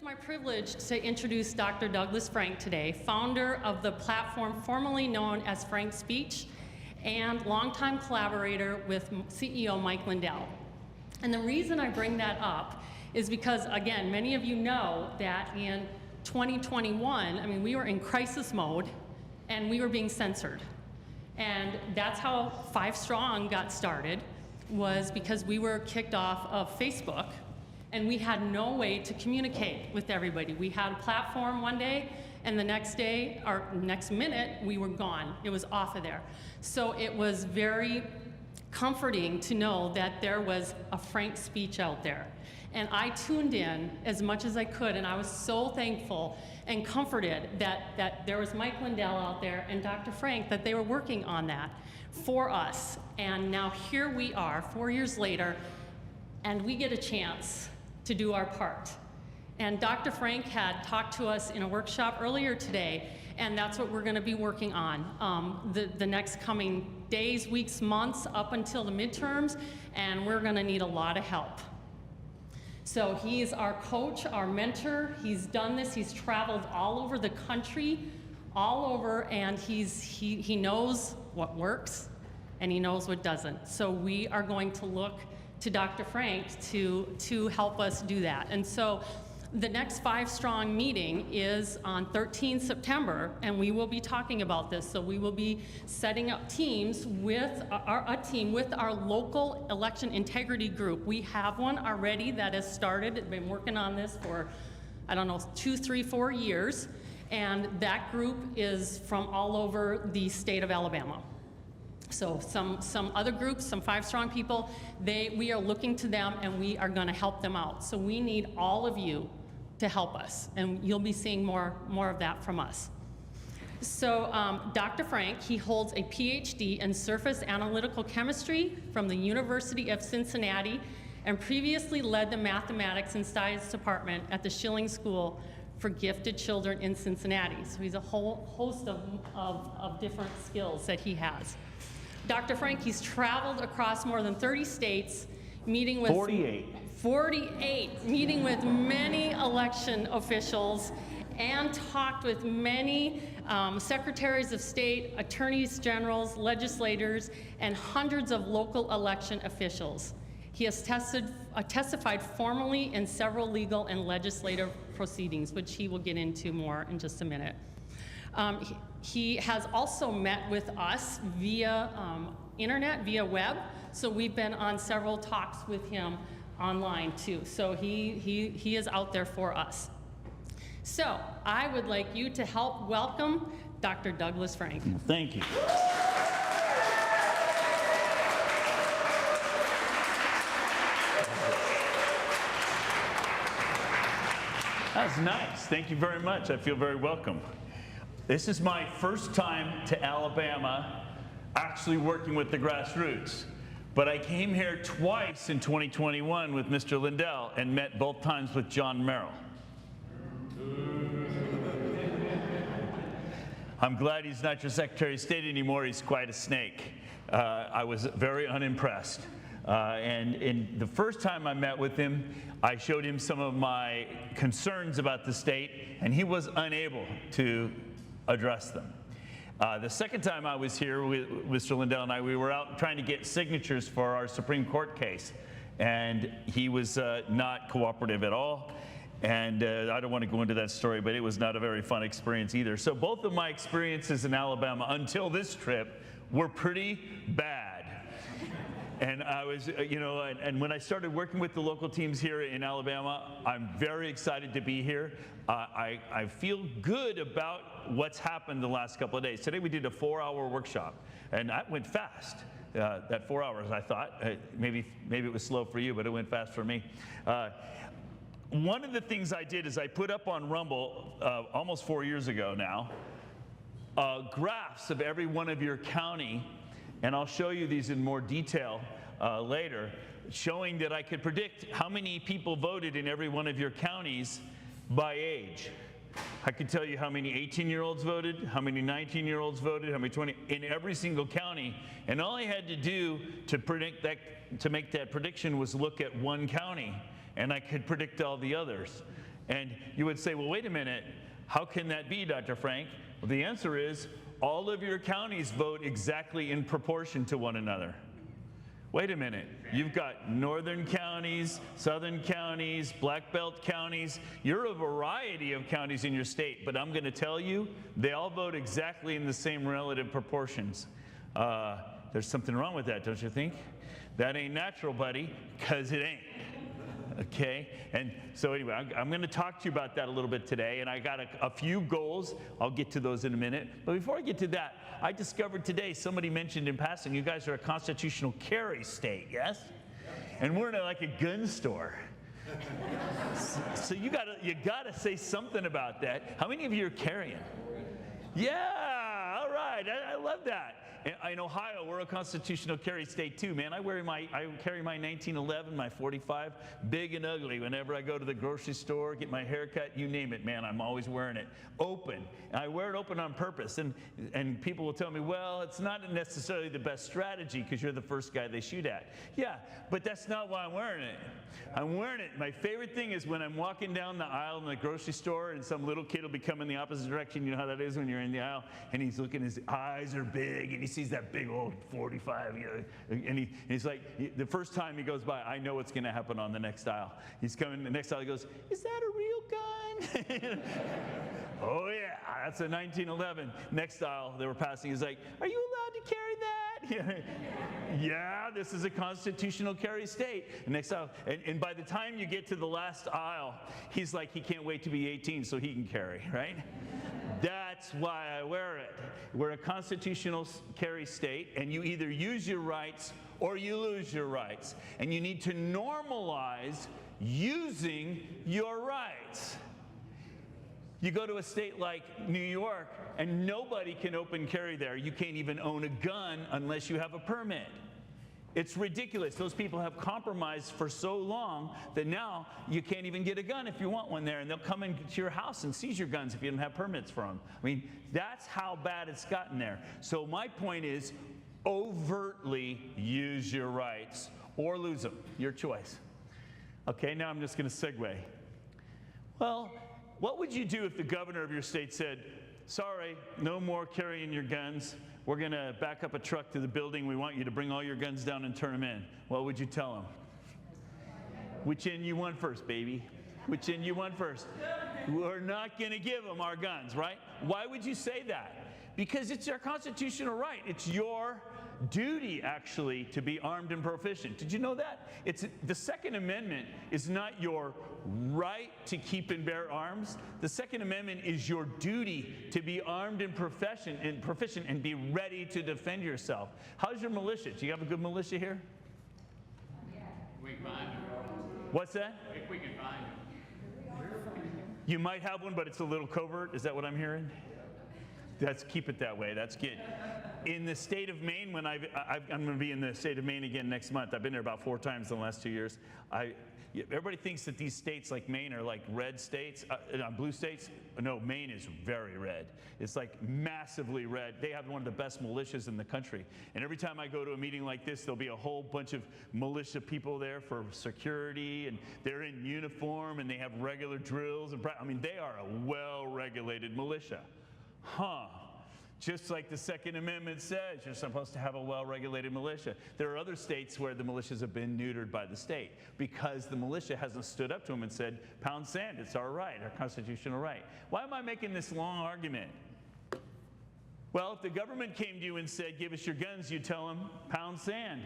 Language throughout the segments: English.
is my privilege to introduce Dr. Douglas Frank today, founder of the platform formerly known as Frank Speech and longtime collaborator with CEO Mike Lindell. And the reason I bring that up is because, again, many of you know that in 2021, I mean, we were in crisis mode and we were being censored. And that's how 5Strong got started, was because we were kicked off of Facebook and we had no way to communicate with everybody. We had a platform one day, and the next day, or next minute, we were gone. It was off of there. So it was very comforting to know that there was a Frank Speech out there. And I tuned in as much as I could, and I was so thankful and comforted that there was Mike Lindell out there and Dr. Frank, that they were working on that for us. And now here we are, 4 years later, and we get a chance to do our part. And Dr. Frank had talked to us in a workshop earlier today, and that's what we're going to be working on the next coming days, weeks, months, up until the midterms, and we're going to need a lot of help. So he's our coach, our mentor. He's done this. He's traveled all over the country, all over, and he knows what works, and he knows what doesn't. So we are going to look to Dr. Frank to help us do that. And so the next 5Strong meeting is on 13 September, and we will be talking about this. So we will be setting up teams with a team with our local election integrity group. We have one already that has started. It's been working on this for, I don't know, 2, 3, 4 years. And that group is from all over the state of Alabama. So some other groups, some 5Strong people, we are looking to them and we are going to help them out. So we need all of you to help us, and you'll be seeing more of that from us. So Dr. Frank, he holds a PhD in surface analytical chemistry from the University of Cincinnati and previously led the mathematics and science department at the Schilling School for Gifted Children in Cincinnati. So he's a whole host of different skills that he has. Dr. Frank, he's traveled across more than 30 states, meeting with 48, meeting with many election officials and talked with many secretaries of state, attorneys generals, legislators, and hundreds of local election officials. He has testified formally in several legal and legislative proceedings, which he will get into more in just a minute. He has also met with us via internet, via web, so we've been on several talks with him online too. So he is out there for us. So I would like you to help welcome Dr. Douglas Frank. Thank you. That's nice. Thank you very much. I feel very welcome. This is my first time to Alabama actually working with the grassroots. But I came here twice in 2021 with Mr. Lindell and met both times with John Merrill. I'm glad he's not your Secretary of State anymore. He's quite a snake. I was very unimpressed. And the first time I met with him, I showed him some of my concerns about the state, and he was unable to address them. The second time I was here with Mr. Lindell and I, we were out trying to get signatures for our Supreme Court case, and he was not cooperative at all. And I don't want to go into that story, but it was not a very fun experience either. So both of my experiences in Alabama until this trip were pretty bad. And I was, and when I started working with the local teams here in Alabama, I'm very excited to be here. I feel good about what's happened the last couple of days. Today we did a 4-hour workshop, and that went fast. That 4 hours, I thought. Maybe it was slow for you, but it went fast for me. One of the things I did is I put up on Rumble almost 4 years ago now, graphs of every one of your county, and I'll show you these in more detail later, showing that I could predict how many people voted in every one of your counties by age. I could tell you how many 18-year-olds voted, how many 19-year-olds voted, how many 20, in every single county, and all I had to do to predict that, to make that prediction, was look at one county, and I could predict all the others. And you would say, well, wait a minute, how can that be, Dr. Frank? Well, the answer is all of your counties vote exactly in proportion to one another. Wait a minute, you've got northern counties, southern counties, black belt counties. You're a variety of counties in your state, but I'm going to tell you, they all vote exactly in the same relative proportions. There's something wrong with that, don't you think? That ain't natural, buddy, because it ain't. Okay, and so anyway, I'm going to talk to you about that a little bit today, and I got a few goals. I'll get to those in a minute. But before I get to that, I discovered today, somebody mentioned in passing, you guys are a constitutional carry state, yes? And we're in like a gun store. So you gotta say something about that. How many of you are carrying? Yeah, all right, I love that. In Ohio, we're a constitutional carry state too, man. I carry my 1911, my 45, big and ugly. Whenever I go to the grocery store, get my hair cut, you name it, man, I'm always wearing it. Open. And I wear it open on purpose. And people will tell me, well, it's not necessarily the best strategy because you're the first guy they shoot at. Yeah, but that's not why I'm wearing it. I'm wearing it. My favorite thing is when I'm walking down the aisle in the grocery store and some little kid will be coming the opposite direction. You know how that is when you're in the aisle and he's looking, his eyes are big and he sees that big old 45, you know, and he's like, the first time he goes by, I know what's going to happen on the next aisle. He's coming the next aisle, he goes, is that a real gun? Oh yeah, that's a 1911. Next aisle they were passing, he's like, are you allowed to carry that? Yeah, this is a constitutional carry state. Next aisle, and by the time you get to the last aisle, he's like, he can't wait to be 18 so he can carry, right? That's why I wear it. We're a constitutional carry state, and you either use your rights or you lose your rights. And you need to normalize using your rights. You go to a state like New York, and nobody can open carry there. You can't even own a gun unless you have a permit. It's ridiculous. Those people have compromised for so long that now you can't even get a gun if you want one there, and they'll come into your house and seize your guns if you don't have permits for them. I mean, that's how bad it's gotten there. So my point is, overtly use your rights or lose them. Your choice. Okay, now I'm just going to segue. Well, what would you do if the governor of your state said, sorry, no more carrying your guns. We're going to back up a truck to the building. We want you to bring all your guns down and turn them in. What would you tell them? Which end you want first, baby? Which end you want first? We're not going to give them our guns, right? Why would you say that? Because it's our constitutional right. It's your duty, actually, to be armed and proficient. Did you know that? The Second Amendment is not your right to keep and bear arms. The Second Amendment is your duty to be armed and proficient and be ready to defend yourself. How's your militia? Do you have a good militia here? We can find them. What's that? If we can find them. You might have one, but it's a little covert. Is that what I'm hearing? Keep it that way. That's good. In the state of Maine, when I'm going to be in the state of Maine again next month. I've been there about 4 times in the last 2 years. Everybody thinks that these states like Maine are like red states, blue states. No, Maine is very red. It's like massively red. They have one of the best militias in the country. And every time I go to a meeting like this, there'll be a whole bunch of militia people there for security, and they're in uniform, and they have regular drills. I mean, they are a well-regulated militia. Huh. Just like the Second Amendment says, you're supposed to have a well-regulated militia. There are other states where the militias have been neutered by the state because the militia hasn't stood up to them and said, pound sand, it's our right, our constitutional right. Why am I making this long argument? Well, if the government came to you and said, give us your guns, you'd tell them, pound sand.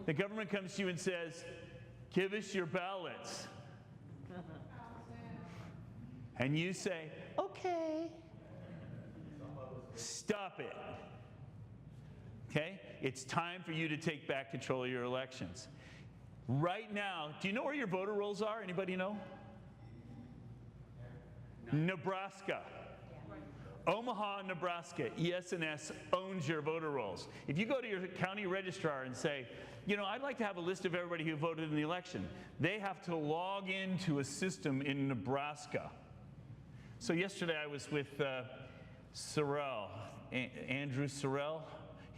The government comes to you and says, give us your ballots. And you say, okay. Stop it. Okay? It's time for you to take back control of your elections. Right now, do you know where your voter rolls are? Anybody know? No. Nebraska. Omaha, Nebraska, ES&S owns your voter rolls. If you go to your county registrar and say, you know, I'd like to have a list of everybody who voted in the election, they have to log into a system in Nebraska. So yesterday I was with Sorrell, Andrew Sorrell.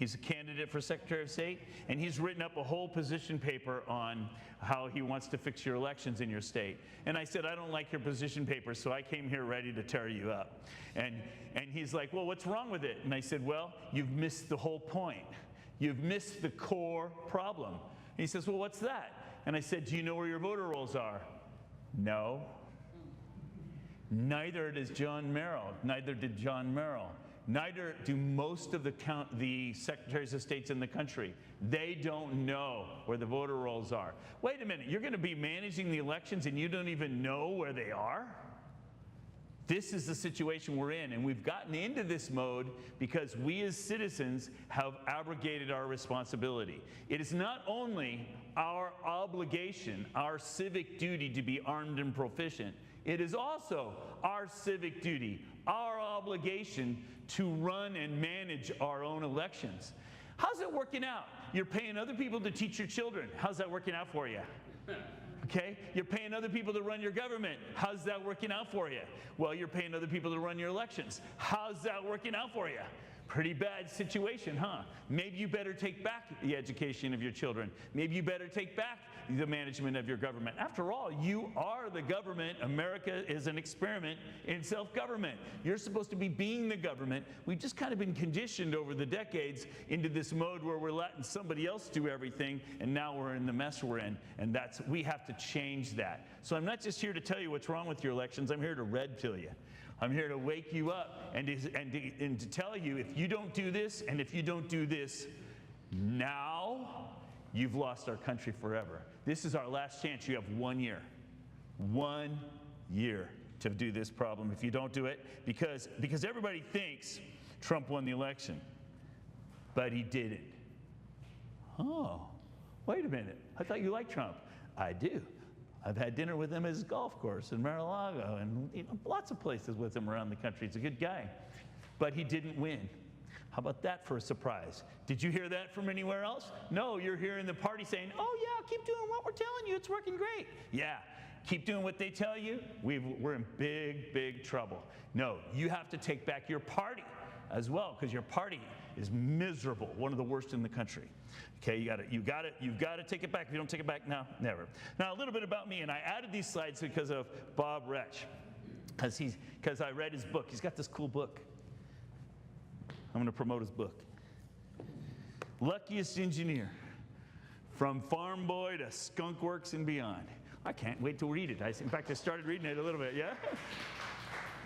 He's a candidate for Secretary of State, and he's written up a whole position paper on how he wants to fix your elections in your state. And I said, I don't like your position paper, so I came here ready to tear you up. And he's like, well, what's wrong with it? And I said, well, you've missed the whole point. You've missed the core problem. And he says, well, what's that? And I said, do you know where your voter rolls are? No. Neither does John Merrill. Neither did John Merrill. Neither do most of the secretaries of states in the country. They don't know where the voter rolls are. Wait a minute, you're going to be managing the elections and you don't even know where they are? This is the situation we're in, and we've gotten into this mode because we as citizens have abrogated our responsibility. It is not only our obligation, our civic duty to be armed and proficient, it is also our civic duty, our obligation to run and manage our own elections. How's it working out? You're paying other people to teach your children. How's that working out for you? Okay, you're paying other people to run your government. How's that working out for you? Well, you're paying other people to run your elections. How's that working out for you? Pretty bad situation, huh? Maybe you better take back the education of your children. Maybe you better take back the management of your government. After all, you are the government. America is an experiment in self-government. You're supposed to be being the government. We've just kind of been conditioned over the decades into this mode where we're letting somebody else do everything, and now we're in the mess we're in, and we have to change that. So I'm not just here to tell you what's wrong with your elections. I'm here to red pill you. I'm here to wake you up and to tell you, if you don't do this and if you don't do this now, you've lost our country forever. This is our last chance. You have 1 year. 1 year to do this problem if you don't do it, because everybody thinks Trump won the election, but he didn't. Oh, wait a minute. I thought you liked Trump. I do. I've had dinner with him at his golf course in Mar-a-Lago and lots of places with him around the country. He's a good guy. But he didn't win. How about that for a surprise? Did you hear that from anywhere else? No, you're hearing the party saying, oh yeah, keep doing what we're telling you, it's working great. Yeah, keep doing what they tell you, we're in big, big trouble. No, you have to take back your party as well, because your party is miserable, one of the worst in the country. Okay, you've got to take it back. If you don't take it back now, never. Now, a little bit about me, and I added these slides because of Bob Retch, because I read his book. He's got this cool book. I'm going to promote his book. Luckiest Engineer, From Farm Boy to Skunk Works and Beyond. I can't wait to read it. In fact, I started reading it a little bit, yeah?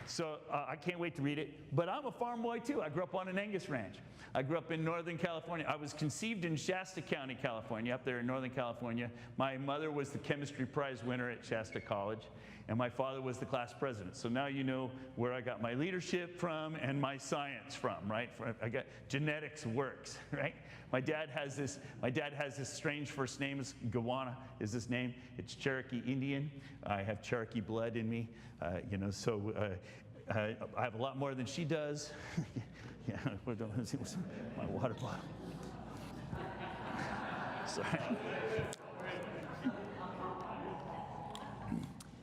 So I can't wait to read it. But I'm a farm boy, too. I grew up on an Angus ranch. I grew up in Northern California. I was conceived in Shasta County, California, up there in Northern California. My mother was the chemistry prize winner at Shasta College, and my father was the class president. So now you know where I got my leadership from and my science from, right? I got genetics works, right? My dad has this strange first name. Gawana is his name. It's Cherokee Indian. I have Cherokee blood in me, so I have a lot more than she does. Yeah, my water bottle. Sorry.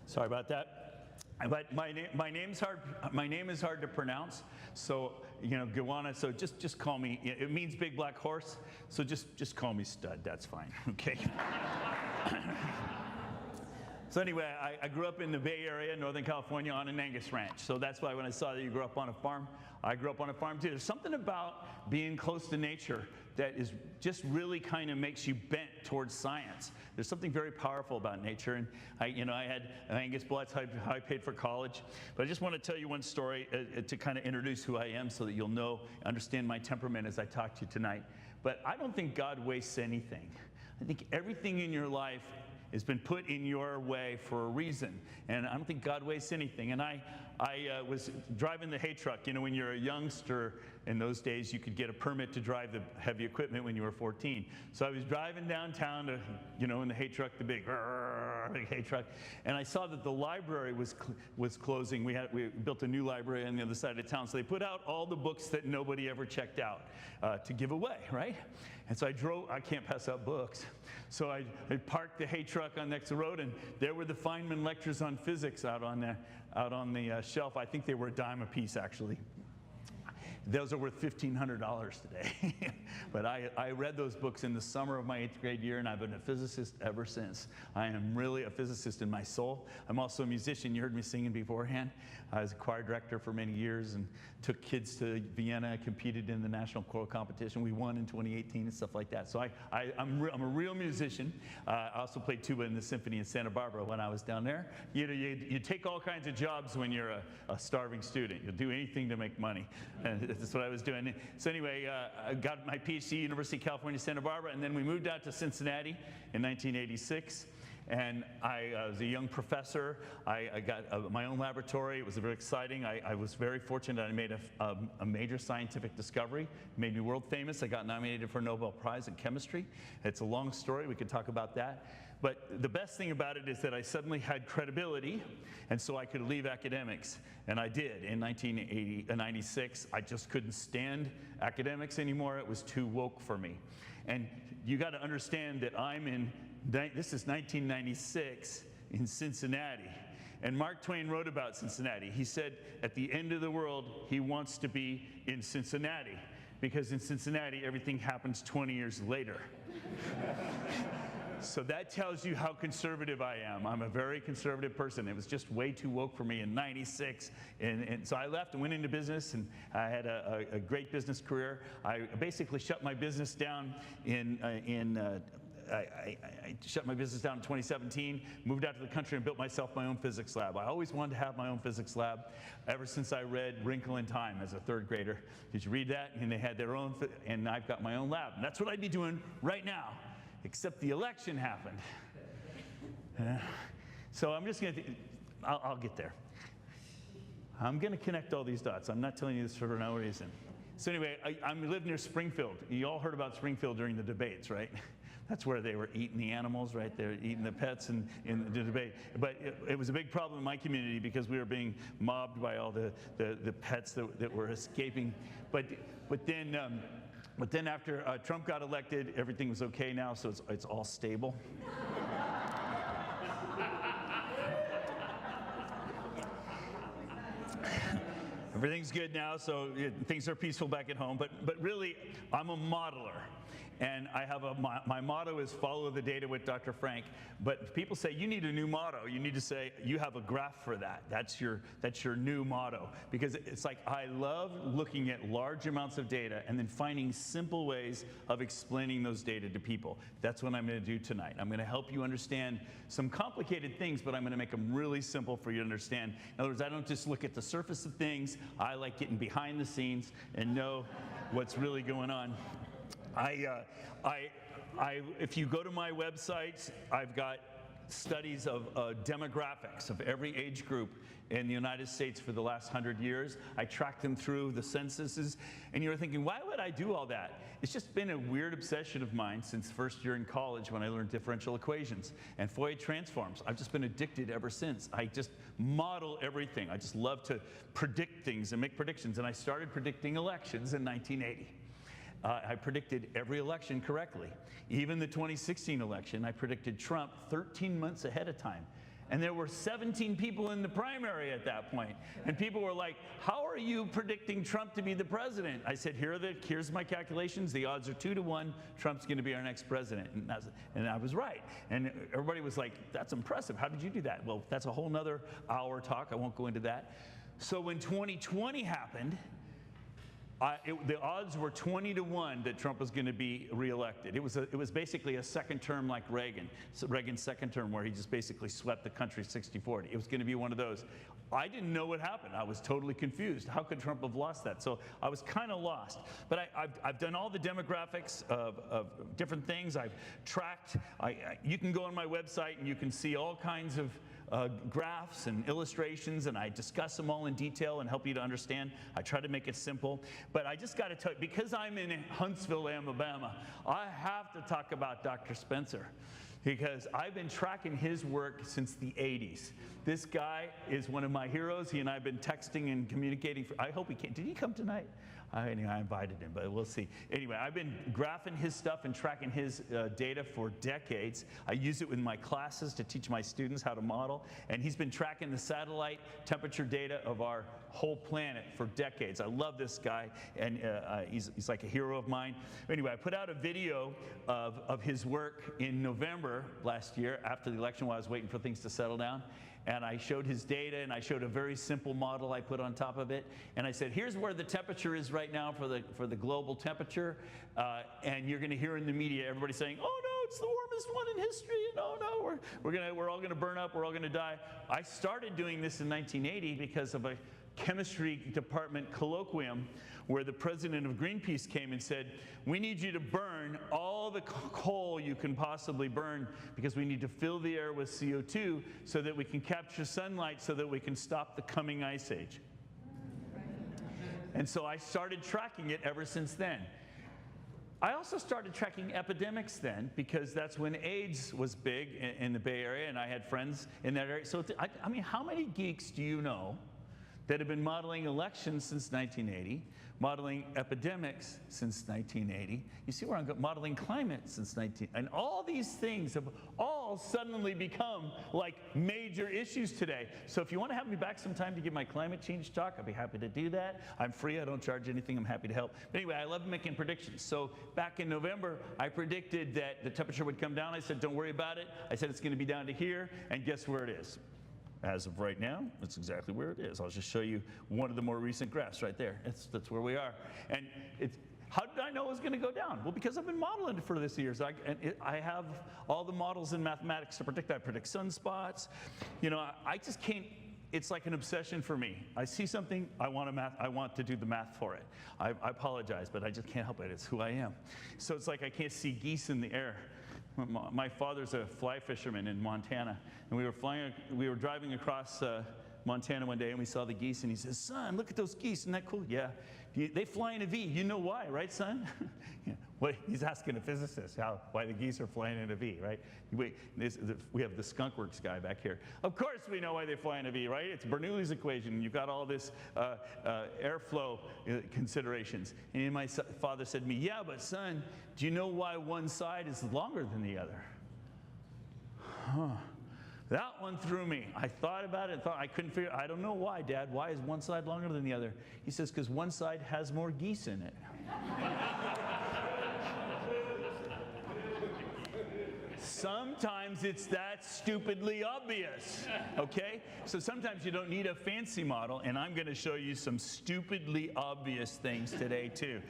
Sorry about that. But my name is hard to pronounce. So Gawana. So just call me. It means big black horse. So just call me Stud. That's fine. Okay. So anyway, I grew up in the Bay Area, Northern California, on an Angus ranch. So that's why when I saw that you grew up on a farm, I grew up on a farm too. There's something about being close to nature that is just really kind of makes you bent towards science. There's something very powerful about nature. And I had an Angus blood, so I paid for college. But I just want to tell you one story to kind of introduce who I am so that you'll understand my temperament as I talk to you tonight. But I don't think God wastes anything. I think everything in your life has been put in your way for a reason. And I don't think God wastes anything. And I was driving the hay truck. When you're a youngster in those days, you could get a permit to drive the heavy equipment when you were 14. So I was driving downtown to, in the hay truck, the big hay truck, and I saw that the library was closing. We built a new library on the other side of town. So they put out all the books that nobody ever checked out to give away, right? And so I can't pass out books. So I parked the hay truck on next to the road, and there were the Feynman lectures on physics out on the shelf. I think they were a dime a piece, actually. Those are worth $1,500 today. But I read those books in the summer of my 8th grade year, and I've been a physicist ever since. I am really a physicist in my soul. I'm also a musician. You heard me singing beforehand. I was a choir director for many years and took kids to Vienna, competed in the national choral competition. We won in 2018 and stuff like that. So I'm a real musician. I also played tuba in the symphony in Santa Barbara when I was down there. You take all kinds of jobs when you're a starving student. You'll do anything to make money. And that's what I was doing. So anyway, I got my PhD, University of California, Santa Barbara, and then we moved out to Cincinnati in 1986. And I was a young professor. I got my own laboratory. It was very exciting. I was very fortunate. I made a major scientific discovery, made me world famous. I got nominated for a Nobel Prize in chemistry. It's a long story. We could talk about that. But the best thing about it is that I suddenly had credibility, and so I could leave academics. And I did. In 1996, I just couldn't stand academics anymore. It was too woke for me. And you got to understand that this is 1996 in Cincinnati. And Mark Twain wrote about Cincinnati. He said, at the end of the world, he wants to be in Cincinnati, because in Cincinnati, everything happens 20 years later. So that tells you how conservative I am. I'm a very conservative person. It was just way too woke for me in '96. And so I left and went into business, and I had a great business career. I basically shut my business down I shut my business down in 2017, moved out to the country and built myself my own physics lab. I always wanted to have my own physics lab ever since I read Wrinkle in Time as a 3rd grader. Did you read that? And they had their own, and I've got my own lab. And that's what I'd be doing right now, except the election happened. So I'm just going to, I'll get there. I'm going to connect all these dots. I'm not telling you this for no reason. So anyway, I live near Springfield. You all heard about Springfield during the debates, right? That's where they were eating the animals, right? They're eating the pets in the debate. But it was a big problem in my community because we were being mobbed by all the pets that were escaping. But then after Trump got elected, everything was okay now, so it's all stable. Everything's good now, so things are peaceful back at home. But really, I'm a modeler. And I have my motto is follow the data with Dr. Frank. But people say you need a new motto. You need to say you have a graph for that. That's your new motto. Because it's like I love looking at large amounts of data and then finding simple ways of explaining those data to people. That's what I'm going to do tonight. I'm going to help you understand some complicated things, but I'm going to make them really simple for you to understand. In other words, I don't just look at the surface of things. I like getting behind the scenes and know what's really going on. If you go to my website, I've got studies of demographics of every age group in the United States for the last 100 years. I tracked them through the censuses, and you're thinking, why would I do all that? It's just been a weird obsession of mine since first year in college when I learned differential equations and Fourier transforms. I've just been addicted ever since. I just model everything. I just love to predict things and make predictions, and I started predicting elections in 1980. I predicted every election correctly. Even the 2016 election, I predicted Trump 13 months ahead of time. And there were 17 people in the primary at that point. And people were like, how are you predicting Trump to be the president? I said, here's my calculations. The odds are 2 to 1. Trump's going to be our next president. And I was right. And everybody was like, that's impressive. How did you do that? Well, that's a whole nother hour talk. I won't go into that. So when 2020 happened, the odds were 20 to 1 that Trump was going to be reelected. It was basically a second term like Reagan. So Reagan's second term where he just basically swept the country 60-40. It was going to be one of those. I didn't know what happened. I was totally confused. How could Trump have lost that? So I was kind of lost. But I've done all the demographics of different things. I've tracked. You can go on my website and you can see all kinds of graphs and illustrations, and I discuss them all in detail and help you to understand. I try to make it simple. But I just got to tell you, because I'm in Huntsville, Alabama, I have to talk about Dr. Spencer. because I've been tracking his work since the 80s. This guy is one of my heroes. He and I have been texting and communicating. I hope he came. Did he come tonight? Anyway, I invited him, but we'll see. Anyway, I've been graphing his stuff and tracking his data for decades. I use it in my classes to teach my students how to model, and he's been tracking the satellite temperature data of our whole planet for decades. I love this guy, and he's like a hero of mine. Anyway, I put out a video of his work in November last year after the election while I was waiting for things to settle down. And I showed his data, and I showed a very simple model I put on top of it. And I said, here's where the temperature is right now for the global temperature. And you're going to hear in the media everybody saying, oh, no, it's the warmest one in history. And oh, no, we're all going to burn up. We're all going to die. I started doing this in 1980 because of a chemistry department colloquium where the president of Greenpeace came and said, we need you to burn all the coal you can possibly burn because we need to fill the air with CO2 so that we can capture sunlight so that we can stop the coming ice age. And so I started tracking it ever since then. I also started tracking epidemics then because that's when AIDS was big in the Bay Area, and I had friends in that area. So I mean, how many geeks do you know that have been modeling elections since 1980, modeling epidemics since 1980. You see where I'm going? Modeling climate since 1980. And all these things have all suddenly become like major issues today. So if you want to have me back sometime to give my climate change talk, I'd be happy to do that. I'm free. I don't charge anything. I'm happy to help. But anyway, I love making predictions. So back in November, I predicted that the temperature would come down. I said, don't worry about it. I said it's going to be down to here. And guess where it is? As of right now, that's exactly where it is. I'll just show you one of the more recent graphs right there. That's where we are. And how did I know it was going to go down? Well, because I've been modeling it for this years. I have all the models in mathematics to predict. I predict sunspots. You know, I just can't. It's like an obsession for me. I see something, I want to do the math for it. I apologize, but I just can't help it. It's who I am. So it's like I can't see geese in the air. My father's a fly fisherman in Montana, and we were driving across Montana one day, and we saw the geese, and he says, son, look at those geese, isn't that cool? Yeah. They fly in a V. You know why, right, son? Yeah. Well, he's asking a physicist why the geese are flying in a V, right? We have the Skunk Works guy back here. Of course we know why they fly in a V, right? It's Bernoulli's equation. You've got all this airflow considerations. And my father said to me, yeah, but son, do you know why one side is longer than the other? Huh. That one threw me. I thought about it and thought I couldn't figure it. I don't know why, Dad. Why is one side longer than the other? He says, because one side has more geese in it. Sometimes it's that stupidly obvious, okay? So sometimes you don't need a fancy model, and I'm going to show you some stupidly obvious things today, too.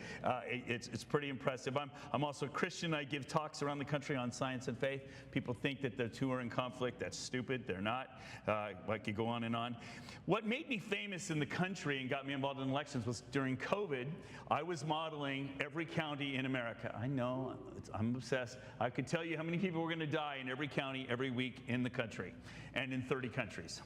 It's pretty impressive. I'm also a Christian. I give talks around the country on science and faith. People think that the two are in conflict. That's stupid. They're not. I could go on and on. What made me famous in the country and got me involved in elections was during COVID, I was modeling every county in America. I know. I'm obsessed. I could tell you how many people were going to die in every county every week in the country and in 30 countries.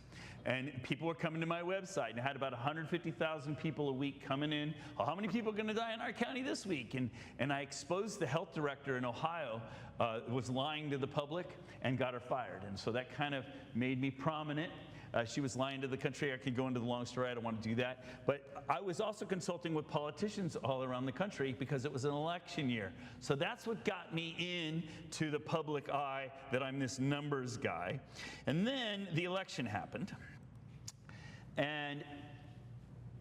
And people were coming to my website, and I had about 150,000 people a week coming in. Oh, how many people are going to die in our county this week? And I exposed the health director in Ohio was lying to the public and got her fired. And so that kind of made me prominent. She was lying to the country. I could go into the long story. I don't want to do that. But I was also consulting with politicians all around the country because it was an election year. So that's what got me into the public eye, that I'm this numbers guy. And then the election happened. And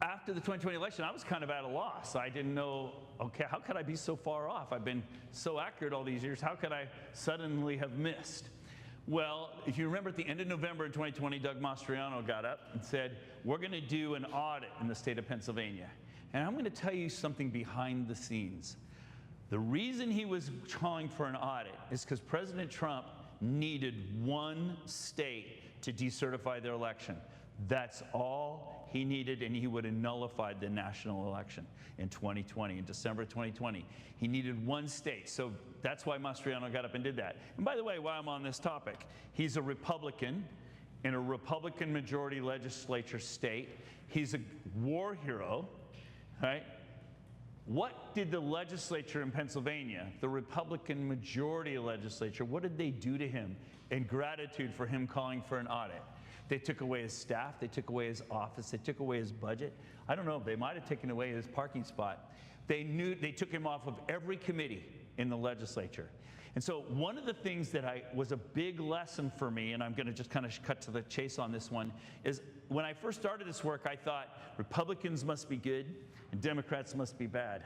after the 2020 election, I was kind of at a loss. I didn't know, okay, how could I be so far off? I've been so accurate all these years. How could I suddenly have missed? Well, if you remember at the end of November in 2020, Doug Mastriano got up and said, we're going to do an audit in the state of Pennsylvania. And I'm going to tell you something behind the scenes. The reason he was calling for an audit is because President Trump needed one state to decertify their election. That's all he needed, and he would have nullified the national election in 2020, in December 2020. He needed one state, so that's why Mastriano got up and did that. And by the way, while I'm on this topic, he's a Republican in a Republican majority legislature state. He's a war hero, right? What did the legislature in Pennsylvania, the Republican majority legislature, what did they do to him in gratitude for him calling for an audit? They took away his staff, they took away his office, they took away his budget. I don't know, they might have taken away his parking spot. They took him off of every committee in the legislature. And so one of the things that was a big lesson for me, and I'm going to just kind of cut to the chase on this one, is when I first started this work, I thought Republicans must be good and Democrats must be bad.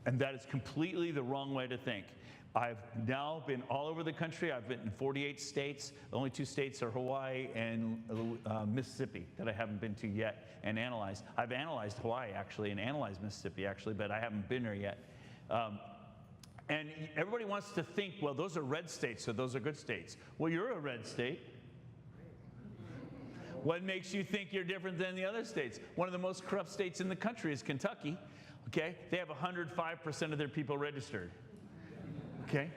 And that is completely the wrong way to think. I've now been all over the country. I've been in 48 states. The only 2 states are Hawaii and Mississippi that I haven't been to yet and analyzed. I've analyzed Hawaii, actually, and analyzed Mississippi, actually, but I haven't been there yet. And everybody wants to think, well, those are red states, so those are good states. Well, you're a red state. What makes you think you're different than the other states? One of the most corrupt states in the country is Kentucky. Okay? They have 105% of their people registered. Okay?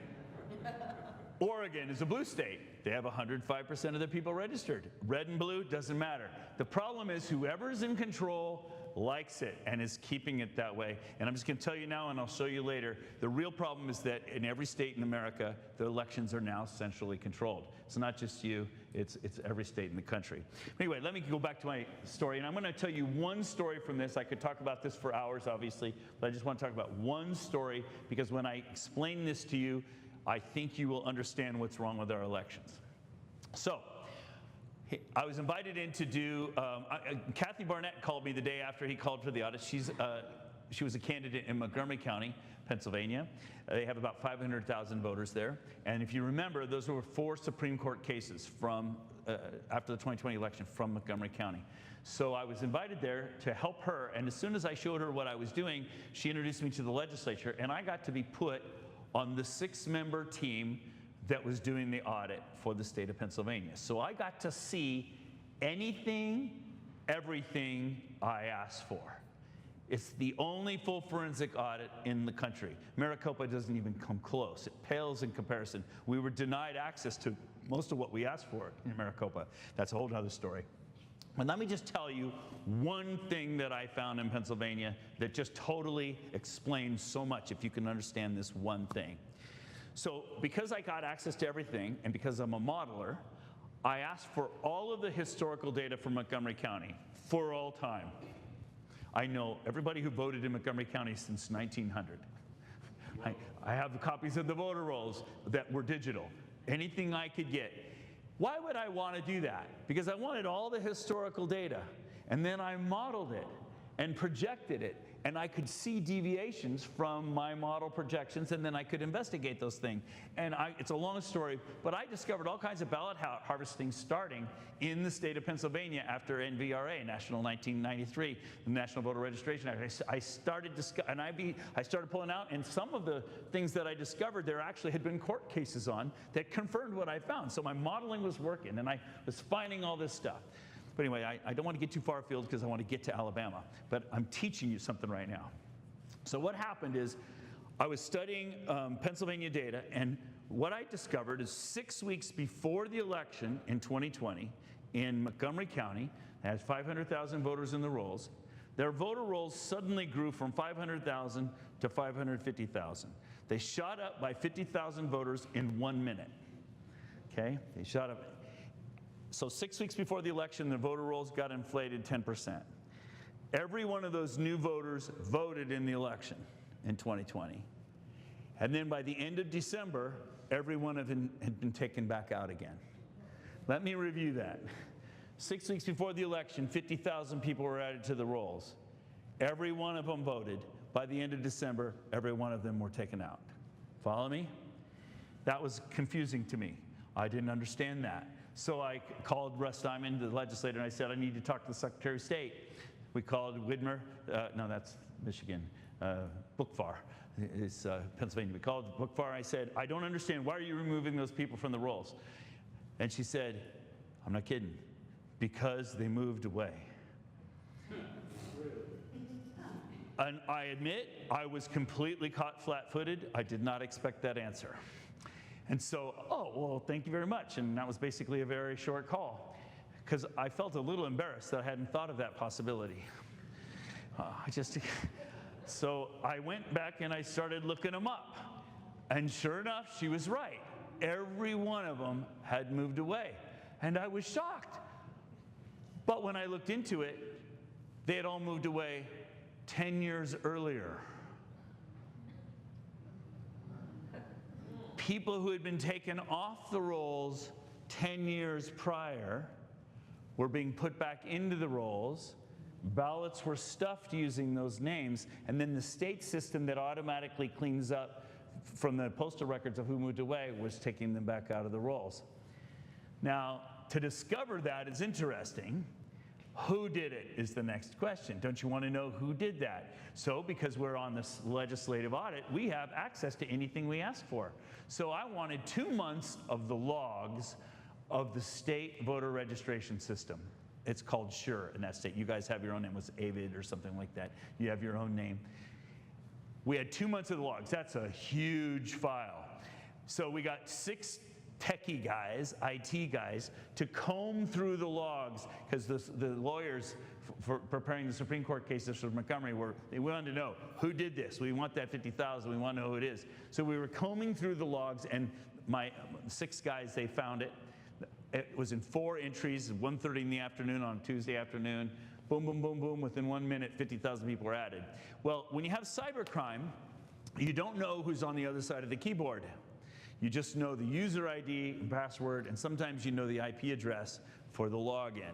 Oregon is a blue state. They have 105% of their people registered. Red and blue, doesn't matter. The problem is whoever's in control likes it and is keeping it that way. And I'm just going to tell you now, and I'll show you later, the real problem is that in every state in America, the elections are now centrally controlled. It's not just you, it's every state in the country. Anyway, let me go back to my story, and I'm going to tell you one story from this. I could talk about this for hours, obviously, but I just want to talk about one story, because when I explain this to you, I think you will understand what's wrong with our elections. So, I was invited in to do, Kathy Barnett called me the day after he called for the audit. She was a candidate in Montgomery County, Pennsylvania. They have about 500,000 voters there. And if you remember, those were 4 Supreme Court cases from after the 2020 election from Montgomery County. So I was invited there to help her. And as soon as I showed her what I was doing, she introduced me to the legislature. And I got to be put on the 6-member team that was doing the audit for the state of Pennsylvania. So I got to see anything, everything I asked for. It's the only full forensic audit in the country. Maricopa doesn't even come close. It pales in comparison. We were denied access to most of what we asked for in Maricopa. That's a whole other story. And let me just tell you one thing that I found in Pennsylvania that just totally explains so much, if you can understand this one thing. So because I got access to everything, and because I'm a modeler, I asked for all of the historical data from Montgomery County for all time. I know everybody who voted in Montgomery County since 1900. I have copies of the voter rolls that were digital. Anything I could get. Why would I want to do that? Because I wanted all the historical data, and then I modeled it and projected it, and I could see deviations from my model projections, and then I could investigate those things. And it's a long story, but I discovered all kinds of ballot harvesting starting in the state of Pennsylvania after NVRA, National 1993, the National Voter Registration Act. I started pulling out, and some of the things that I discovered there actually had been court cases on that confirmed what I found. So my modeling was working, and I was finding all this stuff. But anyway, I don't want to get too far afield because I want to get to Alabama. But I'm teaching you something right now. So what happened is I was studying Pennsylvania data, and what I discovered is 6 weeks before the election in 2020 in Montgomery County, that has 500,000 voters in the rolls, their voter rolls suddenly grew from 500,000 to 550,000. They shot up by 50,000 voters in 1 minute. Okay? They shot up. So 6 weeks before the election, the voter rolls got inflated 10%. Every one of those new voters voted in the election in 2020. And then by the end of December, every one of them had been taken back out again. Let me review that. 6 weeks before the election, 50,000 people were added to the rolls. Every one of them voted. By the end of December, every one of them were taken out. Follow me? That was confusing to me. I didn't understand that. So I called Russ Diamond, the legislator, and I said, I need to talk to the Secretary of State. We called Widmer, no, that's Michigan, Bookfar, it's Pennsylvania. We called Bookfar, and I said, I don't understand, why are you removing those people from the rolls? And she said, I'm not kidding, because they moved away. And I admit, I was completely caught flat-footed. I did not expect that answer. And so, oh, well, thank you very much. And that was basically a very short call, because I felt a little embarrassed that I hadn't thought of that possibility. So I went back and I started looking them up. And sure enough, she was right. Every one of them had moved away. And I was shocked. But when I looked into it, they had all moved away 10 years earlier. People who had been taken off the rolls 10 years prior were being put back into the rolls. Ballots were stuffed using those names, and then the state system that automatically cleans up from the postal records of who moved away was taking them back out of the rolls. Now, to discover that is interesting. Who did it is the next question. Don't you want to know who did that? So, because we're on this legislative audit, we have access to anything we ask for. So I wanted 2 months of the logs of the state voter registration system. It's called SURE in that state. You guys have your own name. It was Avid or something like that. You have your own name. We had 2 months of the logs. That's a huge file. So we got 6 techie guys, IT guys, to comb through the logs, because the lawyers for preparing the Supreme Court cases for Montgomery they wanted to know who did this. We want that 50,000. We want to know who it is. So we were combing through the logs, and my 6 guys, they found it. It was in 4 entries, 1:30 in the afternoon on Tuesday afternoon. Boom, boom, boom, boom. Within 1 minute, 50,000 people were added. Well, when you have cybercrime, you don't know who's on the other side of the keyboard. You just know the user ID and password, and sometimes you know the IP address for the login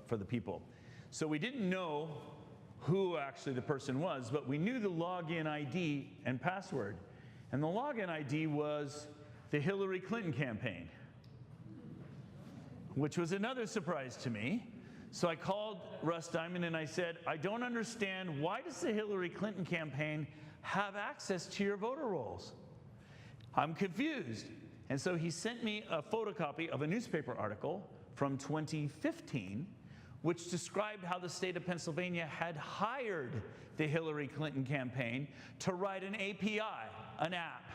for the people. So we didn't know who actually the person was, but we knew the login ID and password. And the login ID was the Hillary Clinton campaign, which was another surprise to me. So I called Russ Diamond and I said, I don't understand, why does the Hillary Clinton campaign have access to your voter rolls? I'm confused. And so he sent me a photocopy of a newspaper article from 2015, which described how the state of Pennsylvania had hired the Hillary Clinton campaign to write an API, an app,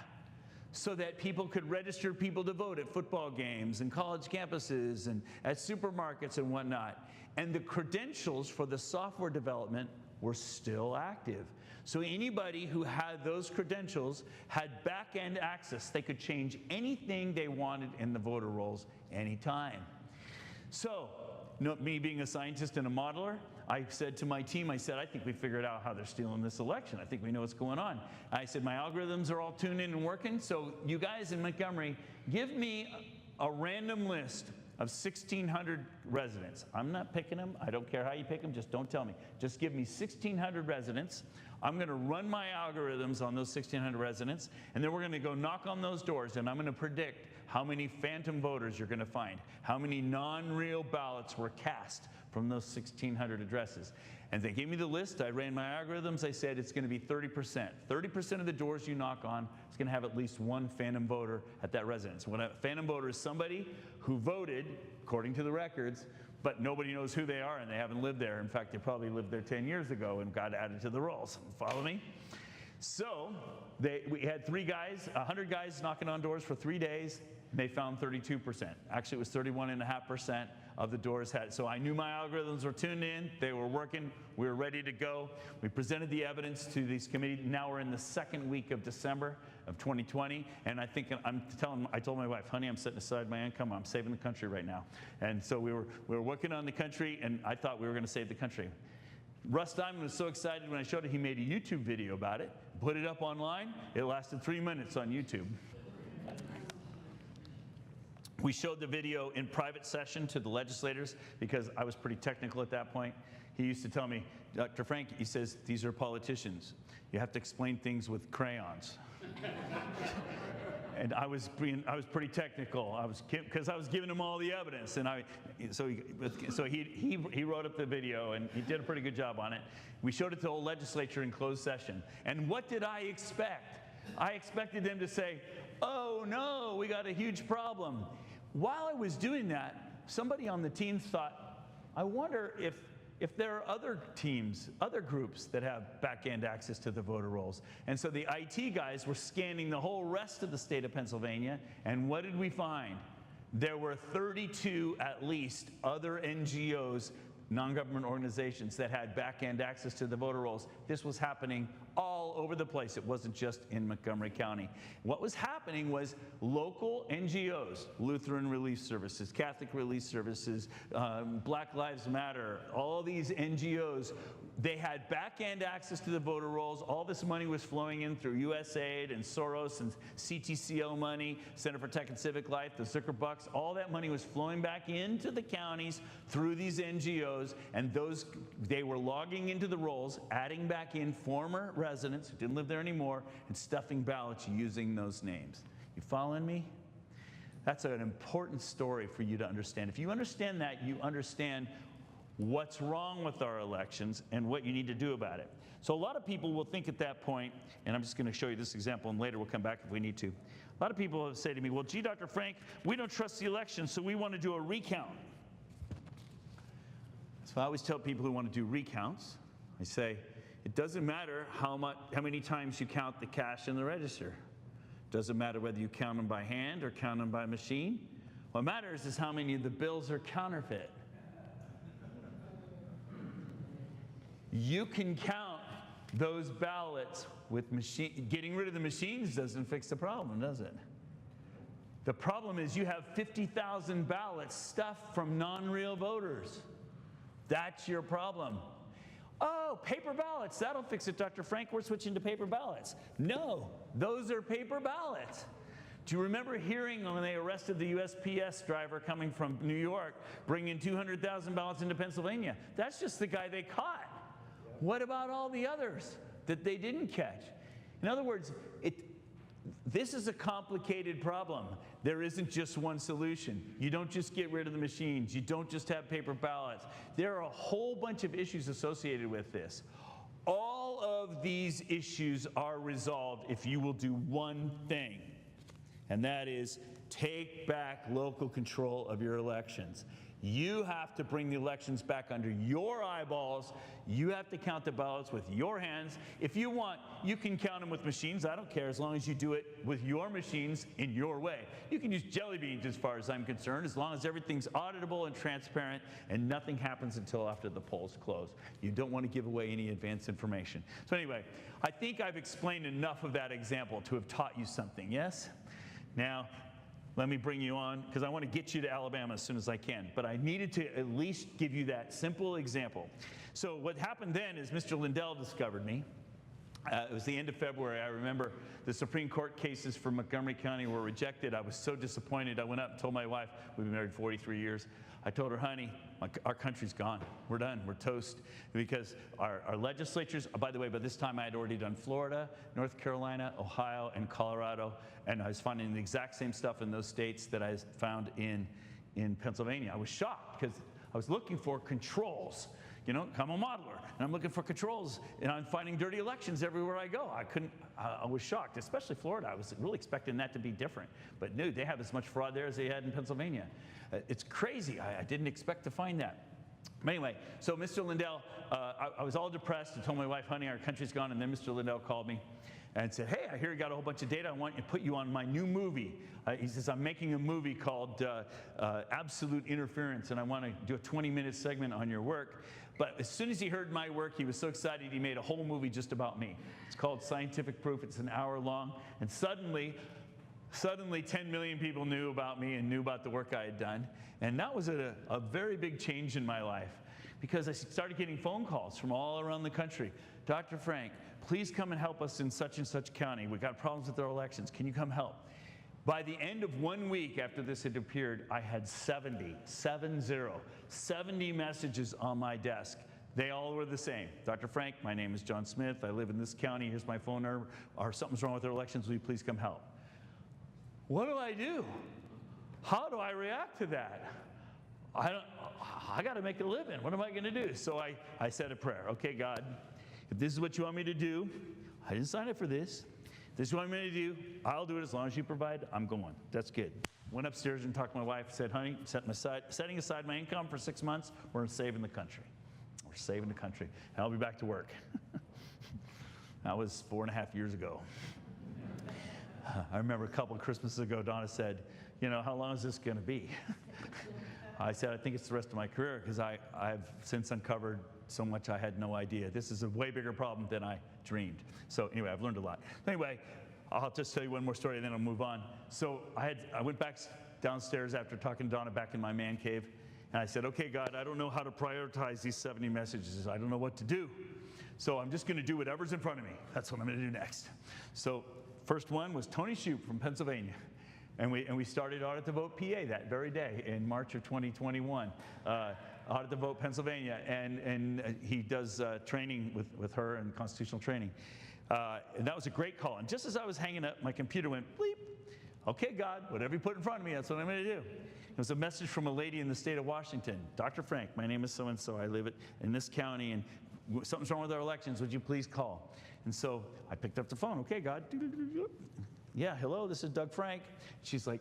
so that people could register people to vote at football games and college campuses and at supermarkets and whatnot. And the credentials for the software development were still active. So anybody who had those credentials had back-end access. They could change anything they wanted in the voter rolls anytime. So, me being a scientist and a modeler, I said to my team, I think we figured out how they're stealing this election. I think we know what's going on. I said, my algorithms are all tuned in and working, so you guys in Montgomery, give me a random list of 1,600 residents. I'm not picking them. I don't care how you pick them. Just don't tell me. Just give me 1,600 residents. I'm going to run my algorithms on those 1,600 residents, and then we're going to go knock on those doors, and I'm going to predict how many phantom voters you're going to find, how many non-real ballots were cast from those 1,600 addresses. And they gave me the list. I ran my algorithms. I said it's going to be 30%. 30% of the doors you knock on is going to have at least one phantom voter at that residence. When a phantom voter is somebody who voted, according to the records, but nobody knows who they are and they haven't lived there. In fact, they probably lived there 10 years ago and got added to the rolls. Follow me? So we had 100 guys knocking on doors for 3 days. And they found 32%. Actually, it was 31.5% of the doors had. So I knew my algorithms were tuned in. They were working. We were ready to go. We presented the evidence to these committees. Now we're in the 2nd week of December of 2020. And I told my wife, honey, I'm setting aside my income. I'm saving the country right now. And so we were working on the country, and I thought we were going to save the country. Russ Diamond was so excited when I showed it, he made a YouTube video about it, put it up online. It lasted 3 minutes on YouTube. We showed the video in private session to the legislators because I was pretty technical at that point. He used to tell me, Dr. Frank, he says, these are politicians. You have to explain things with crayons. And I was pretty technical. Because I was giving him all the evidence, and so he wrote up the video, and he did a pretty good job on it. We showed it to the whole legislature in closed session. And what did I expect? I expected them to say, "Oh no, we got a huge problem." While I was doing that, somebody on the team thought, "I wonder if there are other teams, other groups that have back-end access to the voter rolls." And so the IT guys were scanning the whole rest of the state of Pennsylvania, and what did we find? There were 32, at least, other NGOs non-government organizations that had back-end access to the voter rolls. This was happening all over the place. It wasn't just in Montgomery County. What was happening was local NGOs, Lutheran Relief Services, Catholic Relief Services, Black Lives Matter, all these NGOs, they had back-end access to the voter rolls. All this money was flowing in through USAID and Soros and CTCO money, Center for Tech and Civic Life, the Zucker Bucks. All that money was flowing back into the counties through these NGOs, and they were logging into the rolls, adding back in former residents who didn't live there anymore, and stuffing ballots using those names. You following me? That's an important story for you to understand. If you understand that, you understand what's wrong with our elections and what you need to do about it. So a lot of people will think at that point, and I'm just going to show you this example, and later we'll come back if we need to. A lot of people have said to me, well, gee, Dr. Frank, we don't trust the election, so we want to do a recount. So I always tell people who want to do recounts, I say, it doesn't matter how many times you count the cash in the register. It doesn't matter whether you count them by hand or count them by machine. What matters is how many of the bills are counterfeit. You can count those ballots with machine. Getting rid of the machines doesn't fix the problem, does it? The problem is you have 50,000 ballots stuffed from non-real voters. That's your problem. Oh, paper ballots, that'll fix it, Dr. Frank. We're switching to paper ballots. No, those are paper ballots. Do you remember hearing when they arrested the USPS driver coming from New York, bringing 200,000 ballots into Pennsylvania? That's just the guy they caught. What about all the others that they didn't catch? In other words, this is a complicated problem. There isn't just one solution. You don't just get rid of the machines. You don't just have paper ballots. There are a whole bunch of issues associated with this. All of these issues are resolved if you will do one thing, and that is take back local control of your elections. You have to bring the elections back under your eyeballs. You have to count the ballots with your hands. If you want, you can count them with machines. I don't care, as long as you do it with your machines in your way. You can use jelly beans as far as I'm concerned, as long as everything's auditable and transparent and nothing happens until after the polls close. You don't want to give away any advance information. So anyway, I think I've explained enough of that example to have taught you something, yes? Now, let me bring you on, because I want to get you to Alabama as soon as I can. But I needed to at least give you that simple example. So what happened then is Mr. Lindell discovered me. It was the end of February. I remember the Supreme Court cases for Montgomery County were rejected. I was so disappointed. I went up and told my wife, we've been married 43 years. I told her, honey, our country's gone. We're done. We're toast. Because our legislatures, by the way, by this time I had already done Florida, North Carolina, Ohio, and Colorado. And I was finding the exact same stuff in those states that I found in Pennsylvania. I was shocked because I was looking for controls. You know, I'm a modeler, and I'm looking for controls, and I'm finding dirty elections everywhere I go. I was shocked, especially Florida. I was really expecting that to be different. But no, they have as much fraud there as they had in Pennsylvania. It's crazy. I didn't expect to find that. But anyway, so Mr. Lindell, I was all depressed and told my wife, honey, our country's gone. And then Mr. Lindell called me and said, hey, I hear you got a whole bunch of data. I want to put you on my new movie. He says, I'm making a movie called Absolute Interference, and I want to do a 20-minute segment on your work. But as soon as he heard my work, he was so excited he made a whole movie just about me. It's called Scientific Proof. It's an hour long. And suddenly 10 million people knew about me and knew about the work I had done. And that was a very big change in my life, because I started getting phone calls from all around the country. Dr. Frank, please come and help us in such and such county. We've got problems with our elections. Can you come help? By the end of 1 week after this had appeared, I had 70 messages on my desk. They all were the same. Dr. Frank, my name is John Smith. I live in this county. Here's my phone number. Or something's wrong with our elections. Will you please come help? What do I do? How do I react to that? I got to make a living. What am I going to do? So I said a prayer. Okay, God, if this is what you want me to do, I didn't sign up for this. If this is what you want me to do, I'll do it as long as you provide. I'm going. That's good. Went upstairs and talked to my wife. Said, honey, setting aside my income for 6 months, we're saving the country. We're saving the country. And I'll be back to work. That was 4.5 years ago. I remember a couple of Christmases ago, Donna said, you know, how long is this going to be? I said, I think it's the rest of my career because I've since uncovered so much I had no idea. This is a way bigger problem than I dreamed. So anyway, I've learned a lot. Anyway, I'll just tell you one more story and then I'll move on. So I went back downstairs after talking to Donna back in my man cave, and I said, okay, God, I don't know how to prioritize these 70 messages. I don't know what to do. So I'm just going to do whatever's in front of me. That's what I'm going to do next. So first one was Tony Shoup from Pennsylvania. And we started Audit the Vote PA that very day in March of 2021. Audit the Vote Pennsylvania, and he does training with her and constitutional training. And that was a great call. And just as I was hanging up, my computer went bleep. Okay, God, whatever you put in front of me, that's what I'm going to do. It was a message from a lady in the state of Washington. Dr. Frank, my name is so-and-so. I live in this county, and something's wrong with our elections. Would you please call? And so I picked up the phone. Okay, God. Yeah, hello, this is Doug Frank. She's like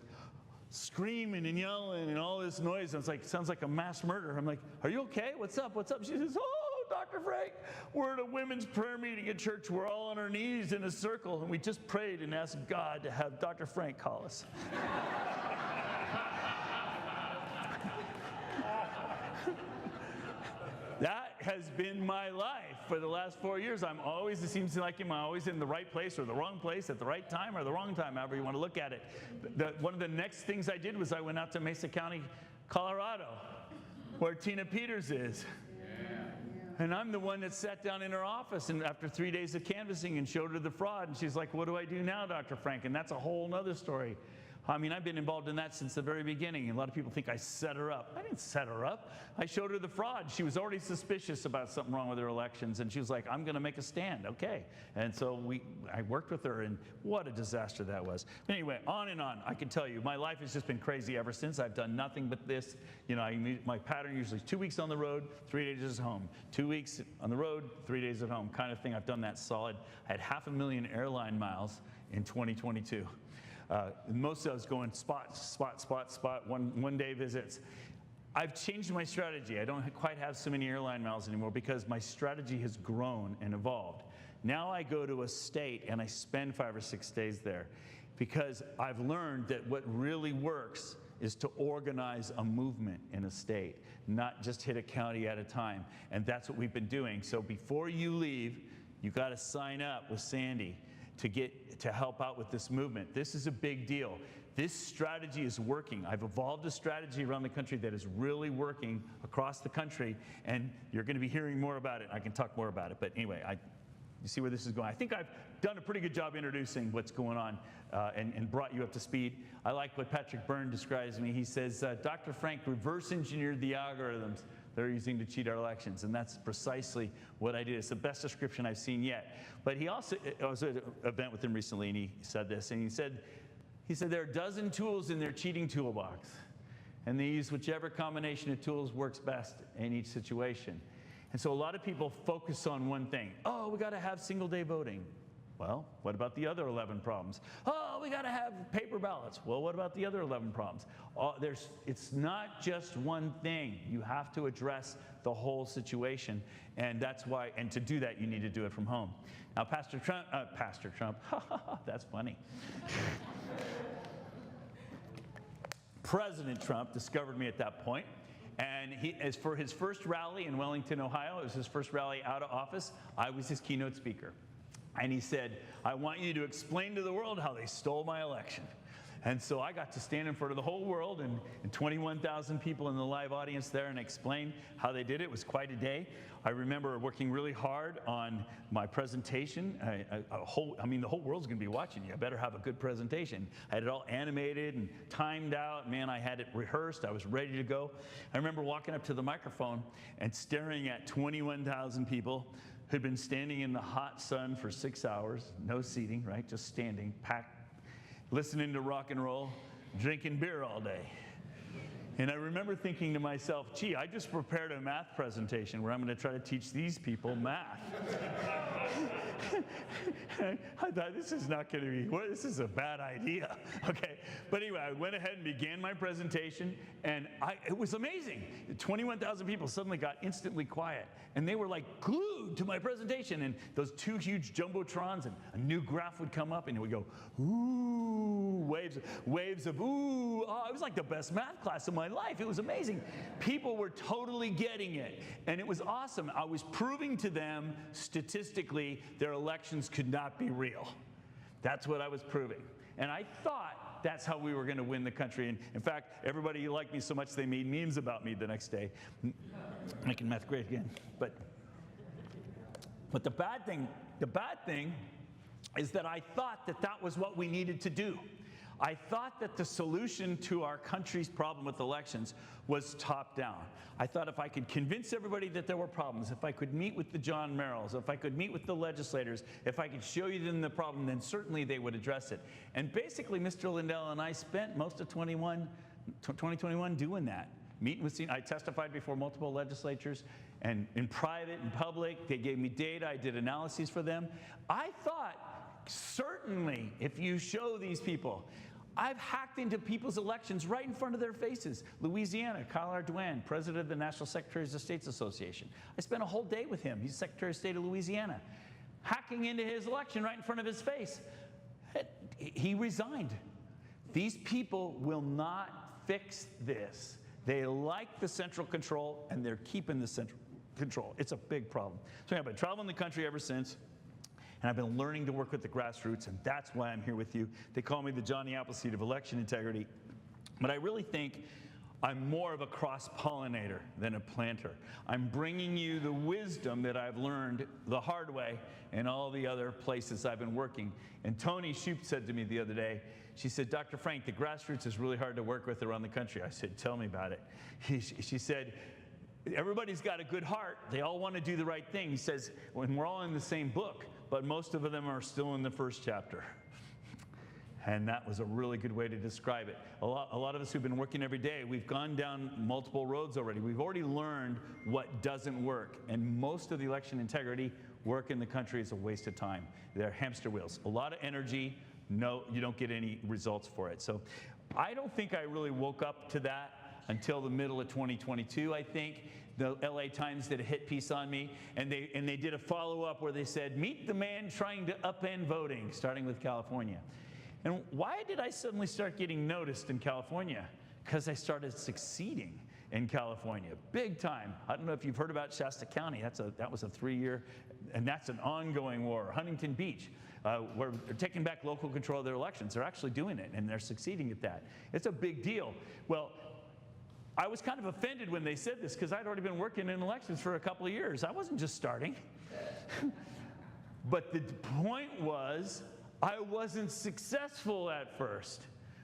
screaming and yelling and all this noise. And it's like, sounds like a mass murder. I'm like, are you okay? What's up? What's up? She says, oh, Dr. Frank, we're at a women's prayer meeting at church. We're all on our knees in a circle. And we just prayed and asked God to have Dr. Frank call us. That has been my life for the last 4 years. It seems like I'm always in the right place or the wrong place at the right time or the wrong time, however you want to look at it. One of the next things I did was I went out to Mesa County, Colorado, where Tina Peters is. And I'm the one that sat down in her office and after 3 days of canvassing and showed her the fraud. And she's like, what do I do now, Dr. Frank? And that's a whole nother story. I mean, I've been involved in that since the very beginning. A lot of people think I set her up. I didn't set her up. I showed her the fraud. She was already suspicious about something wrong with her elections, and she was like, I'm going to make a stand, okay. And so I worked with her, and what a disaster that was. Anyway, on and on. I can tell you, my life has just been crazy ever since. I've done nothing but this. You know, my pattern usually is 2 weeks on the road, 3 days at home. 2 weeks on the road, 3 days at home kind of thing. I've done that solid. I had 500,000 airline miles in 2022. Most of us going spot, one day visits. I've changed my strategy. I don't quite have so many airline miles anymore because my strategy has grown and evolved. Now I go to a state and I spend 5 or 6 days there because I've learned that what really works is to organize a movement in a state, not just hit a county at a time. And that's what we've been doing. So before you leave, you got to sign up with Sandy to help out with this movement. This is a big deal. This strategy is working. I've evolved a strategy around the country that is really working across the country, and you're going to be hearing more about it. I can talk more about it, but anyway, you see where this is going. I think I've done a pretty good job introducing what's going on and brought you up to speed. I like what Patrick Byrne describes me. He says, Dr. Frank reverse engineered the algorithms they're using to cheat our elections, and that's precisely what I did. It's the best description I've seen yet. But I was at an event with him recently, and he said this, and he said there are a dozen tools in their cheating toolbox, and they use whichever combination of tools works best in each situation. And so a lot of people focus on one thing. Oh, we got to have single-day voting. Well, what about the other 11 problems? Oh, we got to have paper ballots. Well, what about the other 11 problems? It's not just one thing. You have to address the whole situation, and that's why. And to do that, you need to do it from home. Now, Pastor Trump, that's funny. President Trump discovered me at that point. And as for his first rally in Wellington, Ohio, it was his first rally out of office, I was his keynote speaker. And he said, I want you to explain to the world how they stole my election. And so I got to stand in front of the whole world and 21,000 people in the live audience there and explain how they did it. It was quite a day. I remember working really hard on my presentation. The whole world's going to be watching you. I better have a good presentation. I had it all animated and timed out. Man, I had it rehearsed. I was ready to go. I remember walking up to the microphone and staring at 21,000 people who'd been standing in the hot sun for 6 hours, no seating, right? Just standing, packed, listening to rock and roll, drinking beer all day. And I remember thinking to myself, gee, I just prepared a math presentation where I'm going to try to teach these people math. I thought, this is not going to be, this is a bad idea. Okay, but anyway, I went ahead and began my presentation, and it was amazing. 21,000 people suddenly got instantly quiet, and they were like glued to my presentation, and those two huge jumbotrons, and a new graph would come up, and it would go, ooh, waves of ooh. Oh, it was like the best math class of my my life. It was amazing. People were totally getting it, and it was awesome. I was proving to them statistically their elections could not be real. That's what I was proving. And I thought that's how we were going to win the country. And in fact, everybody liked me so much they made memes about me the next day. Making math great again. But the bad thing is that I thought that that was what we needed to do. I thought that the solution to our country's problem with elections was top down. I thought if I could convince everybody that there were problems, if I could meet with the John Merrills, if I could meet with the legislators, if I could show them the problem, then certainly they would address it. And basically, Mr. Lindell and I spent most of 2021 doing that. Meeting with, I testified before multiple legislatures, and in private and public, they gave me data, I did analyses for them. I thought, certainly, if you show these people, I've hacked into people's elections right in front of their faces. Louisiana, Kyle Ardoin, president of the National Secretaries of States Association. I spent a whole day with him. He's Secretary of State of Louisiana. Hacking into his election right in front of his face. He resigned. These people will not fix this. They like the central control, and they're keeping the central control. It's a big problem. So I've been traveling the country ever since. And I've been learning to work with the grassroots, and that's why I'm here with you. They call me the Johnny Appleseed of election integrity. But I really think I'm more of a cross-pollinator than a planter. I'm bringing you the wisdom that I've learned the hard way in all the other places I've been working. And Tony Shoup said to me the other day, she said, Dr. Frank, the grassroots is really hard to work with around the country. I said, tell me about it. She said, everybody's got a good heart. They all want to do the right thing. He says, when we're all in the same book, but most of them are still in the first chapter. And that was a really good way to describe it. A lot of us who've been working every day, we've gone down multiple roads already. We've already learned what doesn't work. And most of the election integrity work in the country is a waste of time. They're hamster wheels. A lot of energy, no, you don't get any results for it. So I don't think I really woke up to that until the middle of 2022, I think. The LA Times did a hit piece on me, and they did a follow-up where they said, meet the man trying to upend voting, starting with California. And why did I suddenly start getting noticed in California? Because I started succeeding in California, big time. I don't know if you've heard about Shasta County. That was a 3-year, and that's an ongoing war. Huntington Beach, where they're taking back local control of their elections. They're actually doing it, and they're succeeding at that. It's a big deal. Well, I was kind of offended when they said this because I'd already been working in elections for a couple of years. I wasn't just starting. But the point was, I wasn't successful at first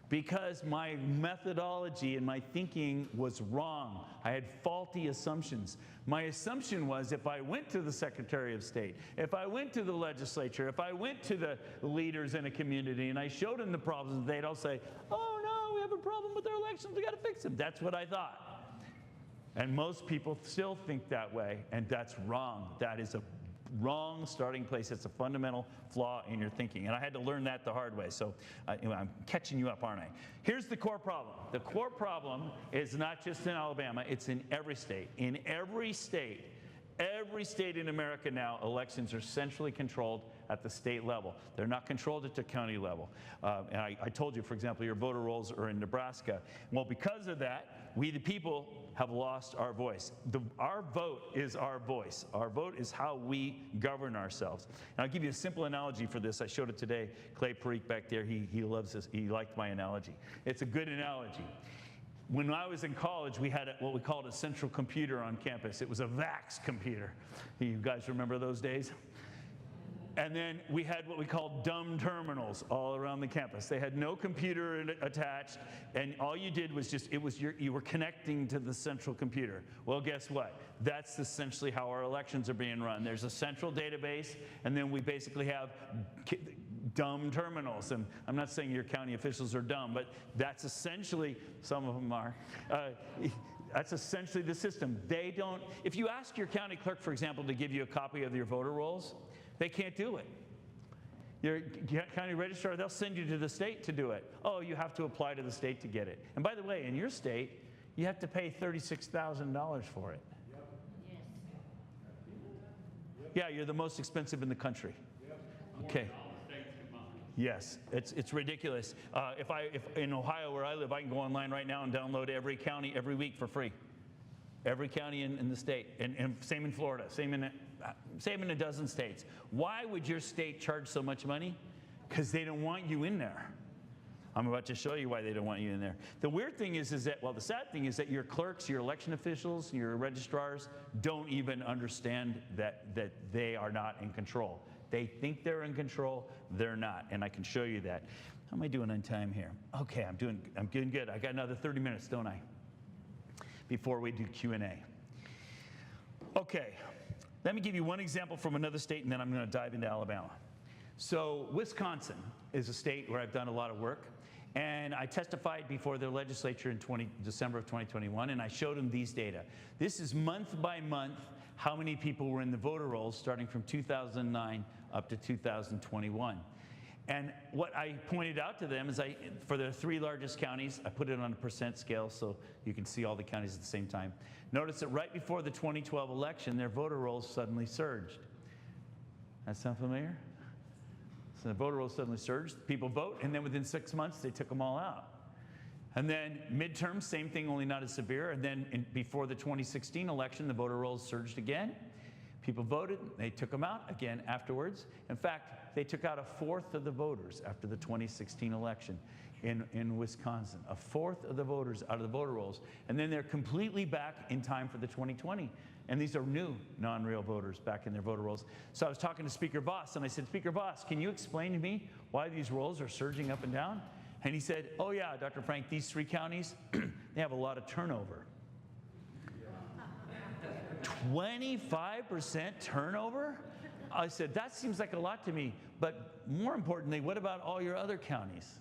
because my methodology and my thinking was wrong. I had faulty assumptions. My assumption was if I went to the Secretary of State, if I went to the legislature, if I went to the leaders in a community and I showed them the problems, they'd all say, oh no, we have a problem with our elections, we got to fix them. That's what I thought. And most people still think that way, and that's wrong. That is a wrong starting place. It's a fundamental flaw in your thinking. And I had to learn that the hard way. So I'm catching you up, aren't I? Here's the core problem. The core problem is not just in Alabama, it's in every state. In every state in America now, elections are centrally controlled at the state level. They're not controlled at the county level. And I told you, for example, your voter rolls are in Nebraska. Well, because of that, we the people have lost our voice. Our vote is our voice. Our vote is how we govern ourselves. And I'll give you a simple analogy for this. I showed it today. Clay Parikh back there, he loves this. He liked my analogy. It's a good analogy. When I was in college, we had what we called a central computer on campus. It was a VAX computer. You guys remember those days? And then we had what we called dumb terminals all around the campus. They had no computer attached, and all you did was you were connecting to the central computer. Well, guess what? That's essentially how our elections are being run. There's a central database, and then we basically have dumb terminals. And I'm not saying your county officials are dumb, but that's essentially, some of them are. That's essentially the system. They don't, if you ask your county clerk, for example, to give you a copy of your voter rolls, they can't do it. Your county registrar, they'll send you to the state to do it. Oh, you have to apply to the state to get it. And by the way, in your state, you have to pay $36,000 for it. Yes. Yeah, you're the most expensive in the country. Okay. All the states combined. Yes, it's ridiculous. If in Ohio where I live, I can go online right now and download every county every week for free. Every county in the state, and same in Florida, same in a dozen states. Why would your state charge so much money? Because they don't want you in there. I'm about to show you why they don't want you in there. The weird thing is that, well, the sad thing is that your clerks, your election officials, your registrars don't even understand that they are not in control. They think they're in control, they're not, and I can show you that. How am I doing on time here? Okay, I'm doing good. I got another 30 minutes, don't I? Before we do Q&A. Okay, let me give you one example from another state, and then I'm going to dive into Alabama. So Wisconsin is a state where I've done a lot of work, and I testified before their legislature in December of 2021, and I showed them these data. This is month by month how many people were in the voter rolls starting from 2009 up to 2021. And what I pointed out to them is for the 3 largest counties, I put it on a percent scale so you can see all the counties at the same time. Notice that right before the 2012 election, their voter rolls suddenly surged. That sound familiar? So the voter rolls suddenly surged, people vote, and then within 6 months, they took them all out. And then midterms, same thing, only not as severe. And then before the 2016 election, the voter rolls surged again. People voted, they took them out again afterwards. In fact, they took out 1/4 of the voters after the 2016 election in Wisconsin. 1/4 of the voters out of the voter rolls. And then they're completely back in time for the 2020. And these are new non-real voters back in their voter rolls. So I was talking to Speaker Voss, and I said, Speaker Voss, can you explain to me why these rolls are surging up and down? And he said, oh yeah, Dr. Frank, these 3 counties, they have a lot of turnover. 25% turnover? I said, that seems like a lot to me. But more importantly, what about all your other counties?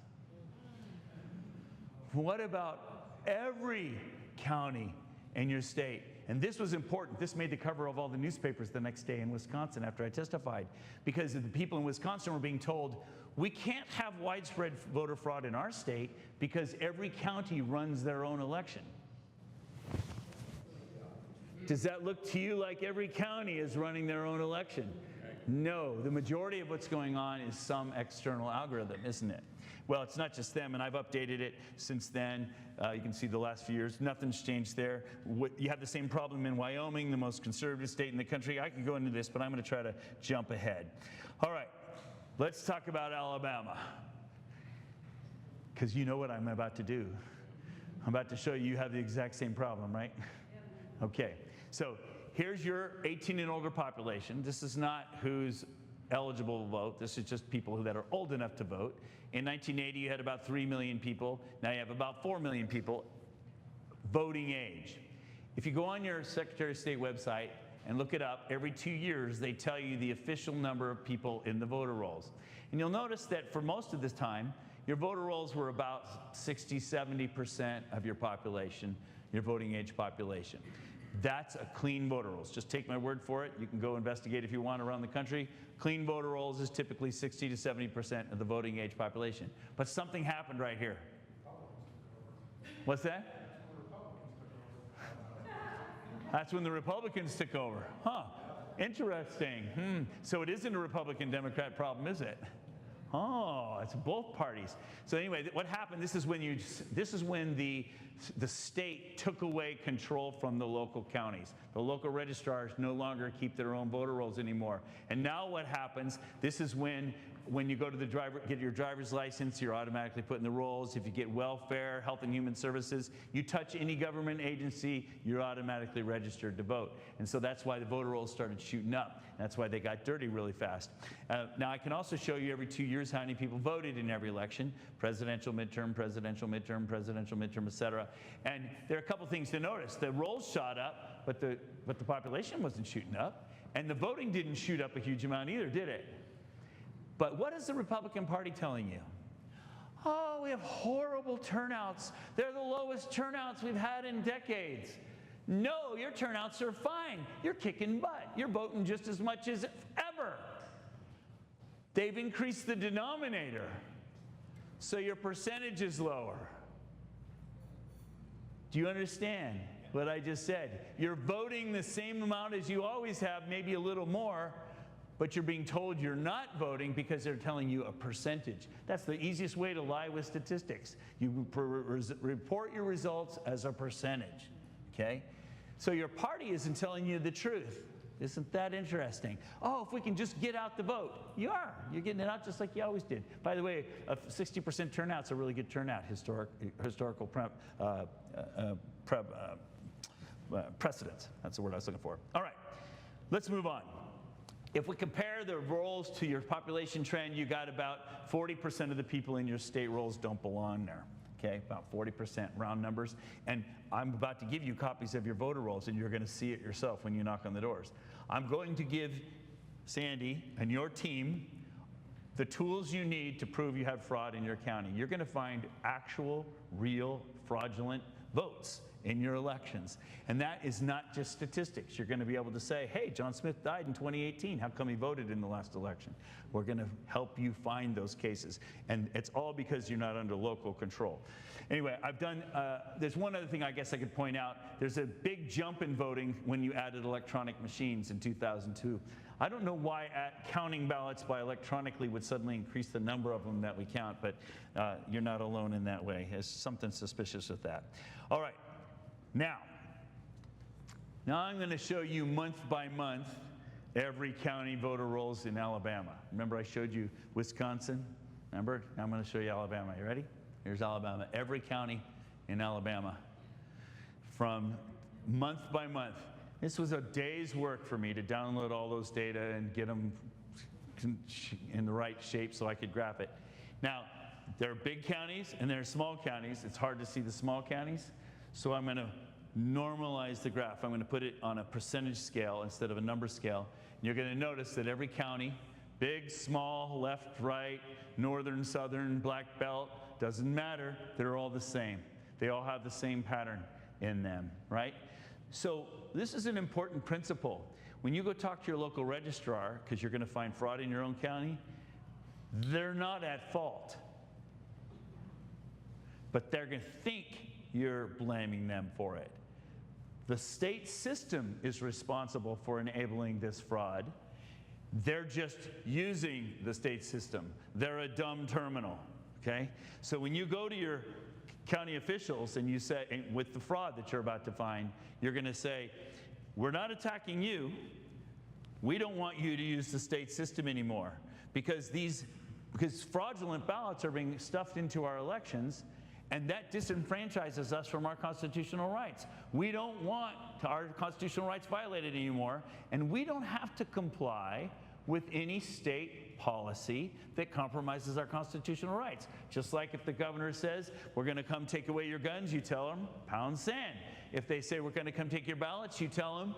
What about every county in your state? And this was important. This made the cover of all the newspapers the next day in Wisconsin after I testified, because the people in Wisconsin were being told, we can't have widespread voter fraud in our state because every county runs their own election. Does that look to you like every county is running their own election? No, the majority of what's going on is some external algorithm, isn't it? Well, it's not just them, and I've updated it since then. You can see the last few years, nothing's changed there. You have the same problem in Wyoming, the most conservative state in the country. I could go into this, but I'm going to try to jump ahead. All right, let's talk about Alabama, because you know what I'm about to do. I'm about to show you have the exact same problem, right? Okay, so here's your 18 and older population. This is not who's eligible to vote. This is just people that are old enough to vote. In 1980, you had about 3 million people. Now you have about 4 million people voting age. If you go on your Secretary of State website and look it up, every 2 years they tell you the official number of people in the voter rolls. And you'll notice that for most of this time, your voter rolls were about 60–70% of your population, your voting age population. That's a clean voter rolls. Just take my word for it. You can go investigate if you want around the country. Clean voter rolls is typically 60–70% of the voting age population. But something happened right here. What's that? That's when the Republicans took over. Huh, interesting. So it isn't a Republican-Democrat problem, is it? Oh, it's both parties. So anyway, what happened, this is when the state took away control from the local counties. The local registrars no longer keep their own voter rolls anymore. And now what happens, this is when you go to the get your driver's license, you're automatically put in the rolls. If you get welfare, health and human services, you touch any government agency, you're automatically registered to vote. And so that's why the voter rolls started shooting up. That's why they got dirty really fast. Now I can also show you every 2 years how many people voted in every election, presidential, midterm, presidential, midterm, presidential, midterm, et cetera. And there are a couple things to notice. The rolls shot up, but the population wasn't shooting up. And the voting didn't shoot up a huge amount either, did it? But what is the Republican Party telling you? Oh, we have horrible turnouts. They're the lowest turnouts we've had in decades. No, your turnouts are fine. You're kicking butt. You're voting just as much as ever. They've increased the denominator, so your percentage is lower. Do you understand what I just said? You're voting the same amount as you always have, maybe a little more, but you're being told you're not voting because they're telling you a percentage. That's the easiest way to lie with statistics. You report your results as a percentage, okay? So your party isn't telling you the truth. Isn't that interesting? Oh, if we can just get out the vote. You are. You're getting it out just like you always did. By the way, a 60% turnout's a really good turnout, historical precedent. That's the word I was looking for. All right, let's move on. If we compare the rolls to your population trend, you got about 40% of the people in your state rolls don't belong there. Okay, about 40%, round numbers. And I'm about to give you copies of your voter rolls, and you're going to see it yourself when you knock on the doors. I'm going to give Sandy and your team the tools you need to prove you have fraud in your county. You're going to find actual, real, fraudulent votes in your elections. And that is not just statistics. You're going to be able to say, hey, John Smith died in 2018. How come he voted in the last election? We're going to help you find those cases. And it's all because you're not under local control. Anyway, I've done, there's one other thing I guess I could point out. There's a big jump in voting when you added electronic machines in 2002. I don't know why counting ballots by electronically would suddenly increase the number of them that we count, but you're not alone in that way. There's something suspicious with that. All right. Now I'm going to show you month by month every county voter rolls in Alabama. Remember I showed you Wisconsin? Remember? Now I'm going to show you Alabama. You ready? Here's Alabama. Every county in Alabama from month by month. This was a day's work for me to download all those data and get them in the right shape so I could graph it. Now, there are big counties and there are small counties. It's hard to see the small counties. So I'm going to normalize the graph. I'm going to put it on a percentage scale instead of a number scale. And you're going to notice that every county, big, small, left, right, northern, southern, black belt, doesn't matter. They're all the same. They all have the same pattern in them, right? So this is an important principle. When you go talk to your local registrar, because you're going to find fraud in your own county, they're not at fault. But they're going to think you're blaming them for it. The state system is responsible for enabling this fraud. They're just using the state system. They're a dumb terminal, okay? So when you go to your county officials and you say, with the fraud that you're about to find, you're going to say, we're not attacking you. We don't want you to use the state system anymore because fraudulent ballots are being stuffed into our elections, and that disenfranchises us from our constitutional rights. We don't want our constitutional rights violated anymore, and we don't have to comply with any state policy that compromises our constitutional rights. Just like if the governor says, we're going to come take away your guns, you tell them, pound sand. If they say, we're going to come take your ballots, you tell them,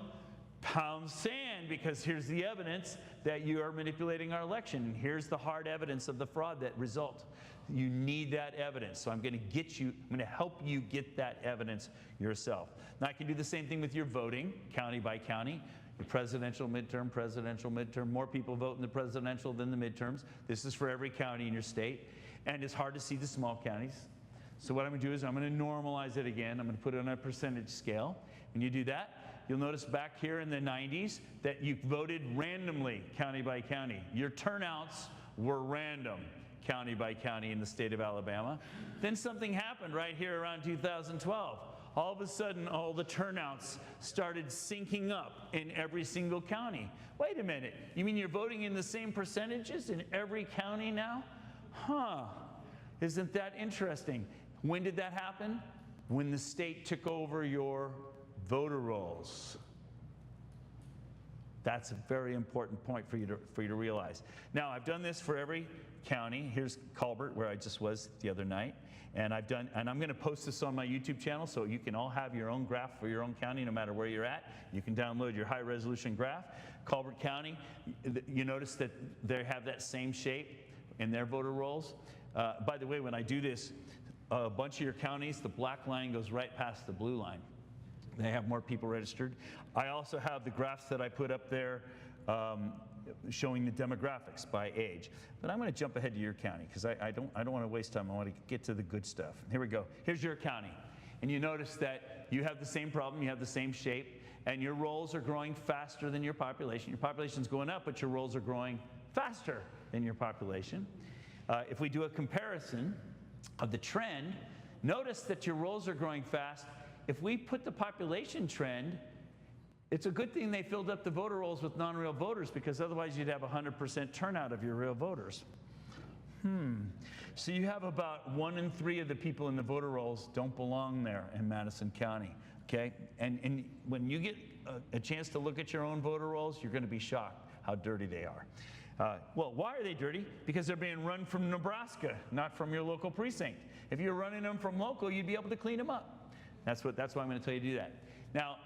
pound sand, because here's the evidence that you are manipulating our election. And here's the hard evidence of the fraud that result. You need that evidence. So I'm going to help you get that evidence yourself. Now I can do the same thing with your voting, county by county. The presidential, midterm, more people vote in the presidential than the midterms. This is for every county in your state. And it's hard to see the small counties. So what I'm going to do is I'm going to normalize it again. I'm going to put it on a percentage scale. When you do that, you'll notice back here in the 90s that you voted randomly, county by county. Your turnouts were random, county by county in the state of Alabama. Then something happened right here around 2012. All of a sudden, all the turnouts started syncing up in every single county. Wait a minute, you mean you're voting in the same percentages in every county now? Huh, isn't that interesting? When did that happen? When the state took over your voter rolls. That's a very important point for you to realize. Now, I've done this for every county. Here's Colbert, where I just was the other night. And I'm going to post this on my YouTube channel so you can all have your own graph for your own county no matter where you're at. You can download your high-resolution graph. Colbert County, you notice that they have that same shape in their voter rolls. By the way, when I do this, a bunch of your counties, the black line goes right past the blue line. They have more people registered. I also have the graphs that I put up there showing the demographics by age. But I'm going to jump ahead to your county because I don't want to waste time. I want to get to the good stuff. Here we go. Here's your county. And you notice that you have the same problem. You have the same shape. And your rolls are growing faster than your population. Your population's going up, but your rolls are growing faster than your population. If we do a comparison of the trend, notice that your rolls are growing fast. If we put the population trend, it's a good thing they filled up the voter rolls with non-real voters, because otherwise you'd have 100% turnout of your real voters. So you have about 1 in 3 of the people in the voter rolls don't belong there in Madison County, okay? And when you get a chance to look at your own voter rolls, you're going to be shocked how dirty they are. Well, why are they dirty? Because they're being run from Nebraska, not from your local precinct. If you're running them from local, you'd be able to clean them up. That's why I'm going to tell you to do that. Now,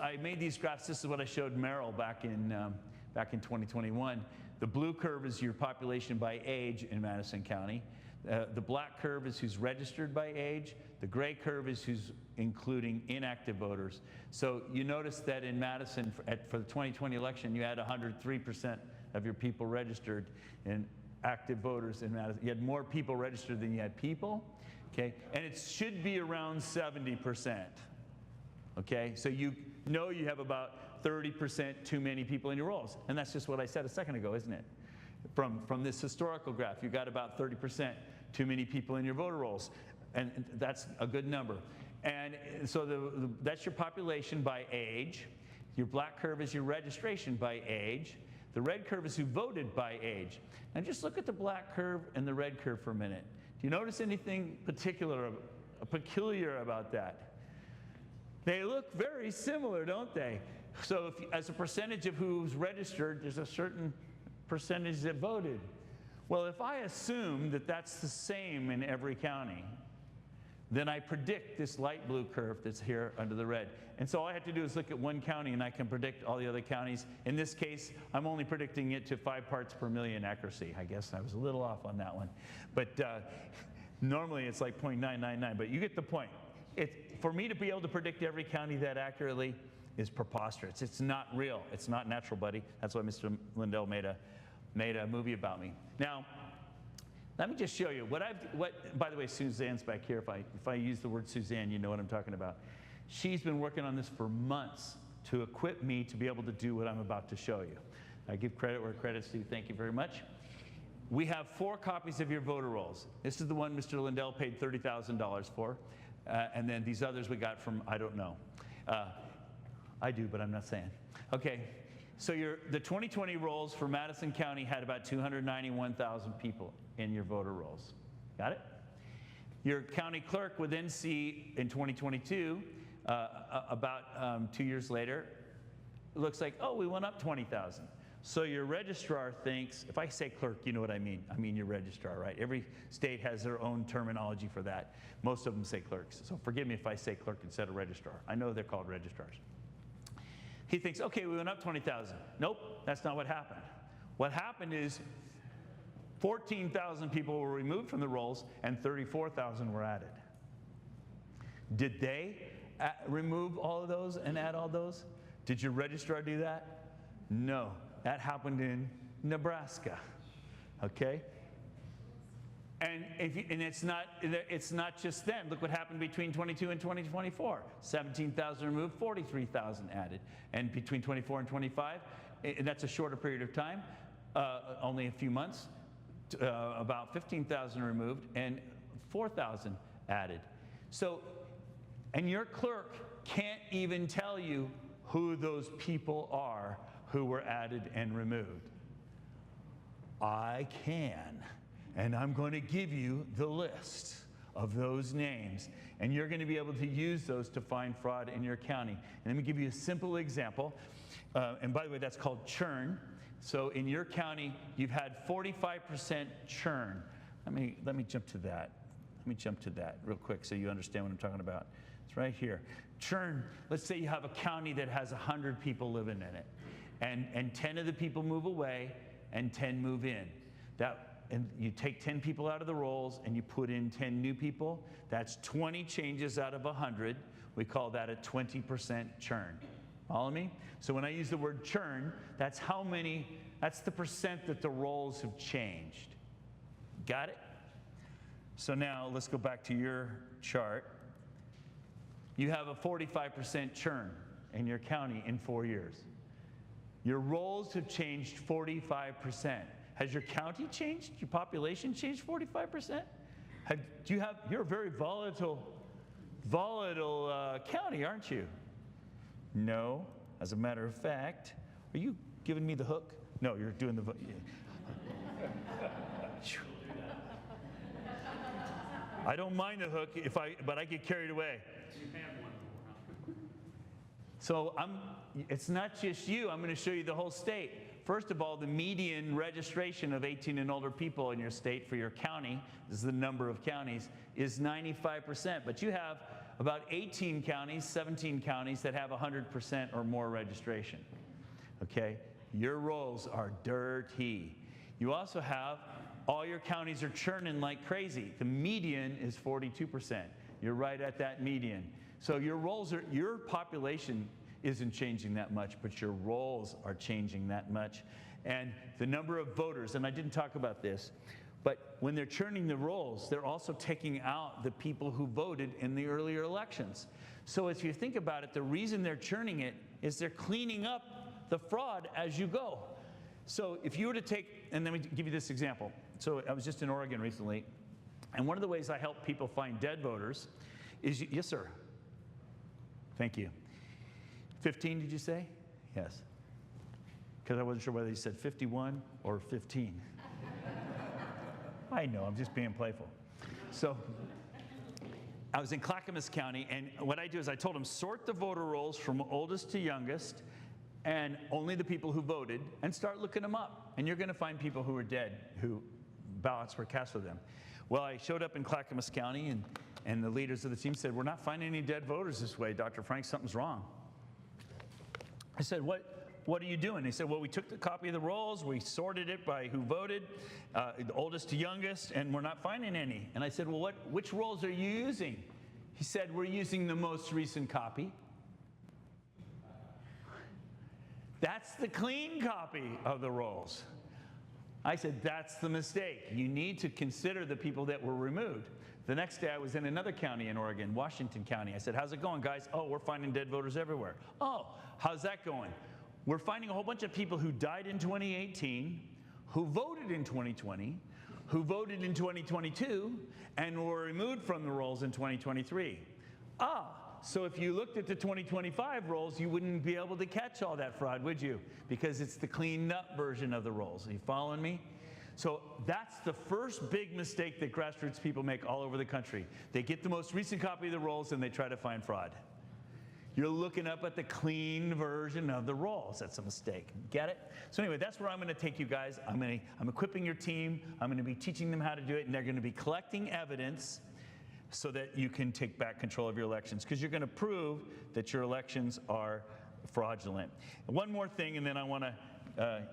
I made these graphs. This is what I showed Merrill back in 2021. The blue curve is your population by age in Madison County. The black curve is who's registered by age. The gray curve is who's including inactive voters. So you notice that in Madison, for the 2020 election, you had 103% of your people registered in active voters in Madison. You had more people registered than you had people, okay? And it should be around 70%, okay? So you know you have about 30% too many people in your rolls. And that's just what I said a second ago, isn't it? From this historical graph, you got about 30% too many people in your voter rolls. And that's a good number. And so that's your population by age. Your black curve is your registration by age. The red curve is who voted by age. Now just look at the black curve and the red curve for a minute. Do you notice anything peculiar about that? They look very similar, don't they? So as a percentage of who's registered, there's a certain percentage that voted. Well, if I assume that that's the same in every county, then I predict this light blue curve that's here under the red. And so all I have to do is look at one county and I can predict all the other counties. In this case, I'm only predicting it to 5 parts per million accuracy. I guess I was a little off on that one. But normally it's like 0.999, but you get the point. For me to be able to predict every county that accurately is preposterous. It's not real. It's not natural, buddy. That's why Mr. Lindell made a movie about me. Now, let me just show you by the way, Suzanne's back here. If I use the word Suzanne, you know what I'm talking about. She's been working on this for months to equip me to be able to do what I'm about to show you. I give credit where credit's due. Thank you very much. We have 4 copies of your voter rolls. This is the one Mr. Lindell paid $30,000 for. And then these others we got from, I don't know. I do, but I'm not saying. Okay. So the 2020 rolls for Madison County had about 291,000 people in your voter rolls. Got it? Your county clerk would then see in 2022, about 2 years later, it looks like, oh, we went up 20,000. So your registrar thinks, if I say clerk, you know what I mean. I mean your registrar, right? Every state has their own terminology for that. Most of them say clerks. So forgive me if I say clerk instead of registrar. I know they're called registrars. He thinks, okay, we went up 20,000. Nope, that's not what happened. What happened is 14,000 people were removed from the rolls and 34,000 were added. Did they remove all of those and add all those? Did your registrar do that? No, that happened in Nebraska, okay? And it's not just them. Look what happened between 22 and 2024. 17,000 removed, 43,000 added. And between 24 and 25, and that's a shorter period of time, only a few months, about 15,000 removed and 4,000 added. So, and your clerk can't even tell you who those people are who were added and removed. I can. And I'm going to give you the list of those names. And you're going to be able to use those to find fraud in your county. And let me give you a simple example. And by the way, that's called churn. So in your county, you've had 45% churn. Let me jump to that. Let me jump to that real quick so you understand what I'm talking about. It's right here. Churn, let's say you have a county that has 100 people living in it. And 10 of the people move away and 10 move in. And you take 10 people out of the rolls and you put in 10 new people. That's 20 changes out of 100. We call that a 20% churn. Follow me? So when I use the word churn, that's the percent that the rolls have changed. Got it? So now let's go back to your chart. You have a 45% churn. in your county in 4 years. Your roles have changed 45%. Has your county changed? Your population changed 45%? You're a very volatile county, aren't you? No. As a matter of fact, are you giving me the hook? No, you're doing the. I don't mind the hook but I get carried away. So it's not just you. I'm going to show you the whole state. First of all, the median registration of 18 and older people in your state for your county, this is the number of counties, is 95%. But you have about 18 counties, 17 counties that have 100% or more registration. Okay? Your rolls are dirty. You also have all your counties are churning like crazy. The median is 42%. You're right at that median. So your population isn't changing that much, but your rolls are changing that much. And the number of voters, and I didn't talk about this, but when they're churning the rolls, they're also taking out the people who voted in the earlier elections. So if you think about it, the reason they're churning it is they're cleaning up the fraud as you go. So if you were to take, and let me give you this example. So I was just in Oregon recently, and one of the ways I help people find dead voters is, yes, sir. Thank you. 15, did you say? Yes. Because I wasn't sure whether you said 51 or 15. I know, I'm just being playful. So I was in Clackamas County, and what I do is I told them, sort the voter rolls from oldest to youngest, and only the people who voted, and start looking them up. And you're going to find people who are dead, who ballots were cast for them. Well, I showed up in Clackamas County, and the leaders of the team said, we're not finding any dead voters this way, Dr. Frank, something's wrong. I said, what are you doing? They said, well, we took the copy of the rolls, we sorted it by who voted, the oldest to youngest, and we're not finding any. And I said, well, which rolls are you using? He said, we're using the most recent copy. That's the clean copy of the rolls. I said, that's the mistake. You need to consider the people that were removed. The next day, I was in another county in Oregon, Washington County. I said, how's it going, guys? Oh, we're finding dead voters everywhere. Oh, how's that going? We're finding a whole bunch of people who died in 2018, who voted in 2020, who voted in 2022, and were removed from the rolls in 2023. So if you looked at the 2025 rolls, you wouldn't be able to catch all that fraud, would you? Because it's the cleaned up version of the rolls. Are you following me? So that's the first big mistake that grassroots people make all over the country. They get the most recent copy of the rolls and they try to find fraud. You're looking up at the clean version of the rolls. That's a mistake. Get it? So anyway, that's where I'm going to take you guys. I'm equipping your team. I'm going to be teaching them how to do it, and they're going to be collecting evidence so that you can take back control of your elections, because you're going to prove that your elections are fraudulent. One more thing, and then I want to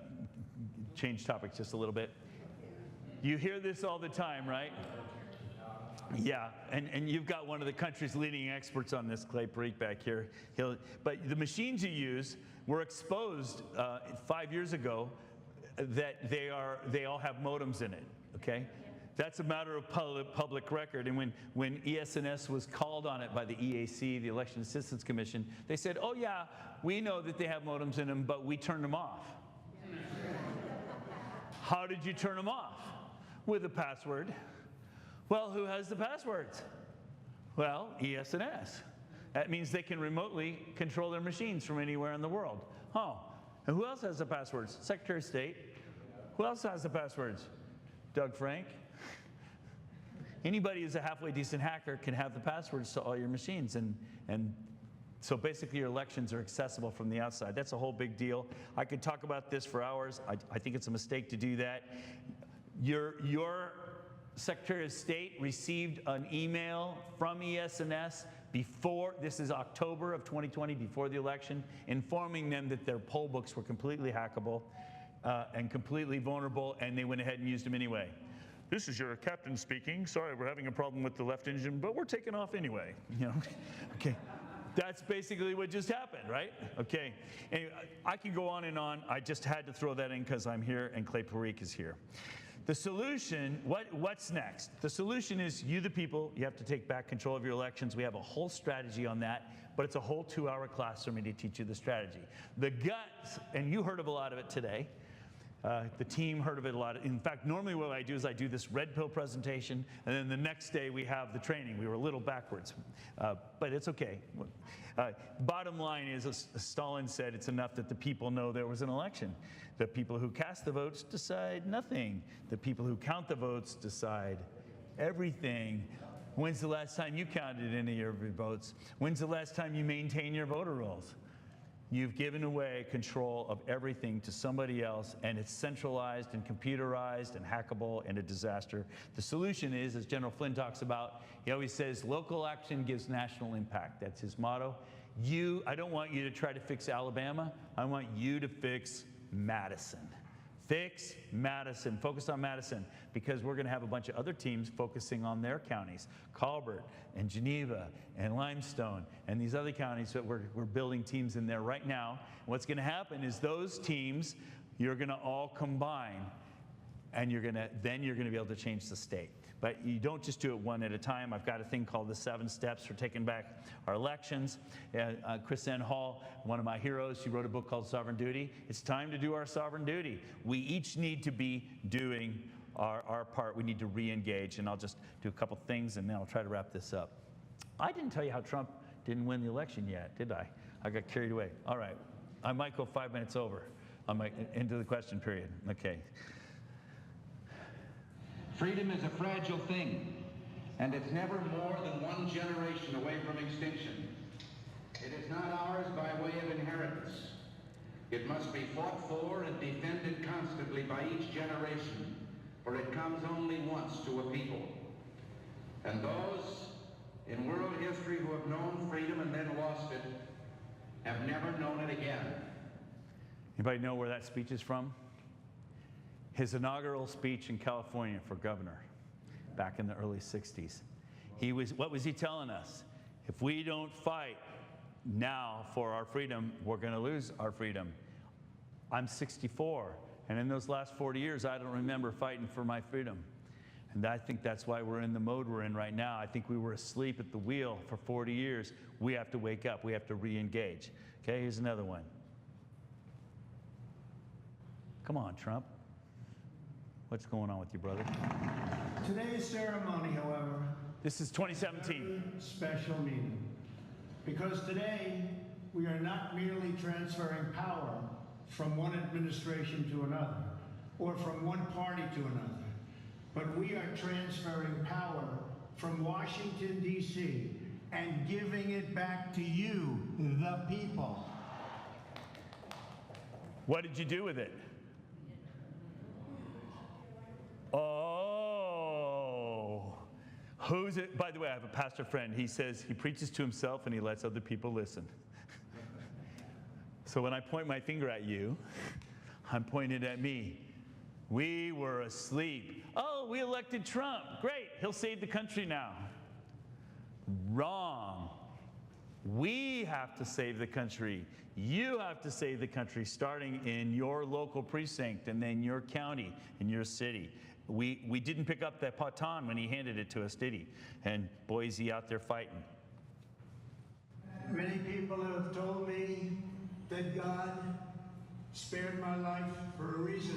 change topics just a little bit. You hear this all the time, right? Yeah, and you've got one of the country's leading experts on this, Clay Parikh, back here. But the machines you use were exposed 5 years ago that they all have modems in it, okay? That's a matter of public record. And when ES&S was called on it by the EAC, the Election Assistance Commission, they said, oh yeah, we know that they have modems in them, but we turned them off. How did you turn them off? With a password. Well, who has the passwords? Well, ES&S. That means they can remotely control their machines from anywhere in the world. Oh, and who else has the passwords? Secretary of State. Who else has the passwords? Doug Frank. Anybody who's a halfway decent hacker can have the passwords to all your machines, and so basically your elections are accessible from the outside. That's a whole big deal. I could talk about this for hours. I think it's a mistake to do that. Your Secretary of State received an email from ES&S before, this is October of 2020, before the election, informing them that their poll books were completely hackable and completely vulnerable, and they went ahead and used them anyway. This is your captain speaking. Sorry, we're having a problem with the left engine, but we're taking off anyway. You know, okay. That's basically what just happened, right? Okay. Anyway, I can go on and on. I just had to throw that in because I'm here and Clay Parikh is here. The solution, what's next? The solution is you, the people, you have to take back control of your elections. We have a whole strategy on that, but it's a whole 2-hour class for me to teach you the strategy. The guts, and you heard of a lot of it today. The team heard of it a lot. In fact, normally what I do is I do this red pill presentation, and then the next day we have the training. We were a little backwards, but it's okay. Bottom line is, as Stalin said, it's enough that the people know there was an election. The people who cast the votes decide nothing. The people who count the votes decide everything. When's the last time you counted any of your votes? When's the last time you maintained your voter rolls? You've given away control of everything to somebody else, and it's centralized and computerized and hackable and a disaster. The solution is, as General Flynn talks about, he always says, local action gives national impact. That's his motto. I don't want you to try to fix Alabama. I want you to fix Madison. Fix Madison. Focus on Madison, because we're going to have a bunch of other teams focusing on their counties, Colbert and Geneva and Limestone and these other counties that we're building teams in there right now. What's going to happen is those teams, you're going to all combine, and then you're going to be able to change the state. But you don't just do it one at a time. I've got a thing called the 7 steps for taking back our elections. Chris N. Hall, one of my heroes, she wrote a book called Sovereign Duty. It's time to do our sovereign duty. We each need to be doing our part. We need to re-engage, and I'll just do a couple things, and then I'll try to wrap this up. I didn't tell you how Trump didn't win the election yet, did I? I got carried away. All right. I might go 5 minutes over. Into the question period. Okay. Freedom is a fragile thing, and it's never more than one generation away from extinction. It is not ours by way of inheritance. It must be fought for and defended constantly by each generation, for it comes only once to a people. And those in world history who have known freedom and then lost it have never known it again. Anybody know where that speech is from? His inaugural speech in California for governor back in the early 60s. What was he telling us? If we don't fight now for our freedom, we're going to lose our freedom. I'm 64, and in those last 40 years, I don't remember fighting for my freedom. And I think that's why we're in the mode we're in right now. I think we were asleep at the wheel for 40 years. We have to wake up. We have to re-engage. Okay, here's another one. Come on, Trump. What's going on with you, brother? Today's ceremony, however, this is 2017. very special meaning. Because today, we are not merely transferring power from one administration to another, or from one party to another, but we are transferring power from Washington, D.C., and giving it back to you, the people. What did you do with it? Oh, who's it? By the way, I have a pastor friend. He says he preaches to himself and he lets other people listen. So when I point my finger at you, I'm pointing at me. We were asleep. Oh, we elected Trump. Great, he'll save the country now. Wrong. We have to save the country. You have to save the country, starting in your local precinct and then your county and your city. We didn't pick up that baton when he handed it to us, did he? And boy, is he out there fighting. Many people have told me that God spared my life for a reason.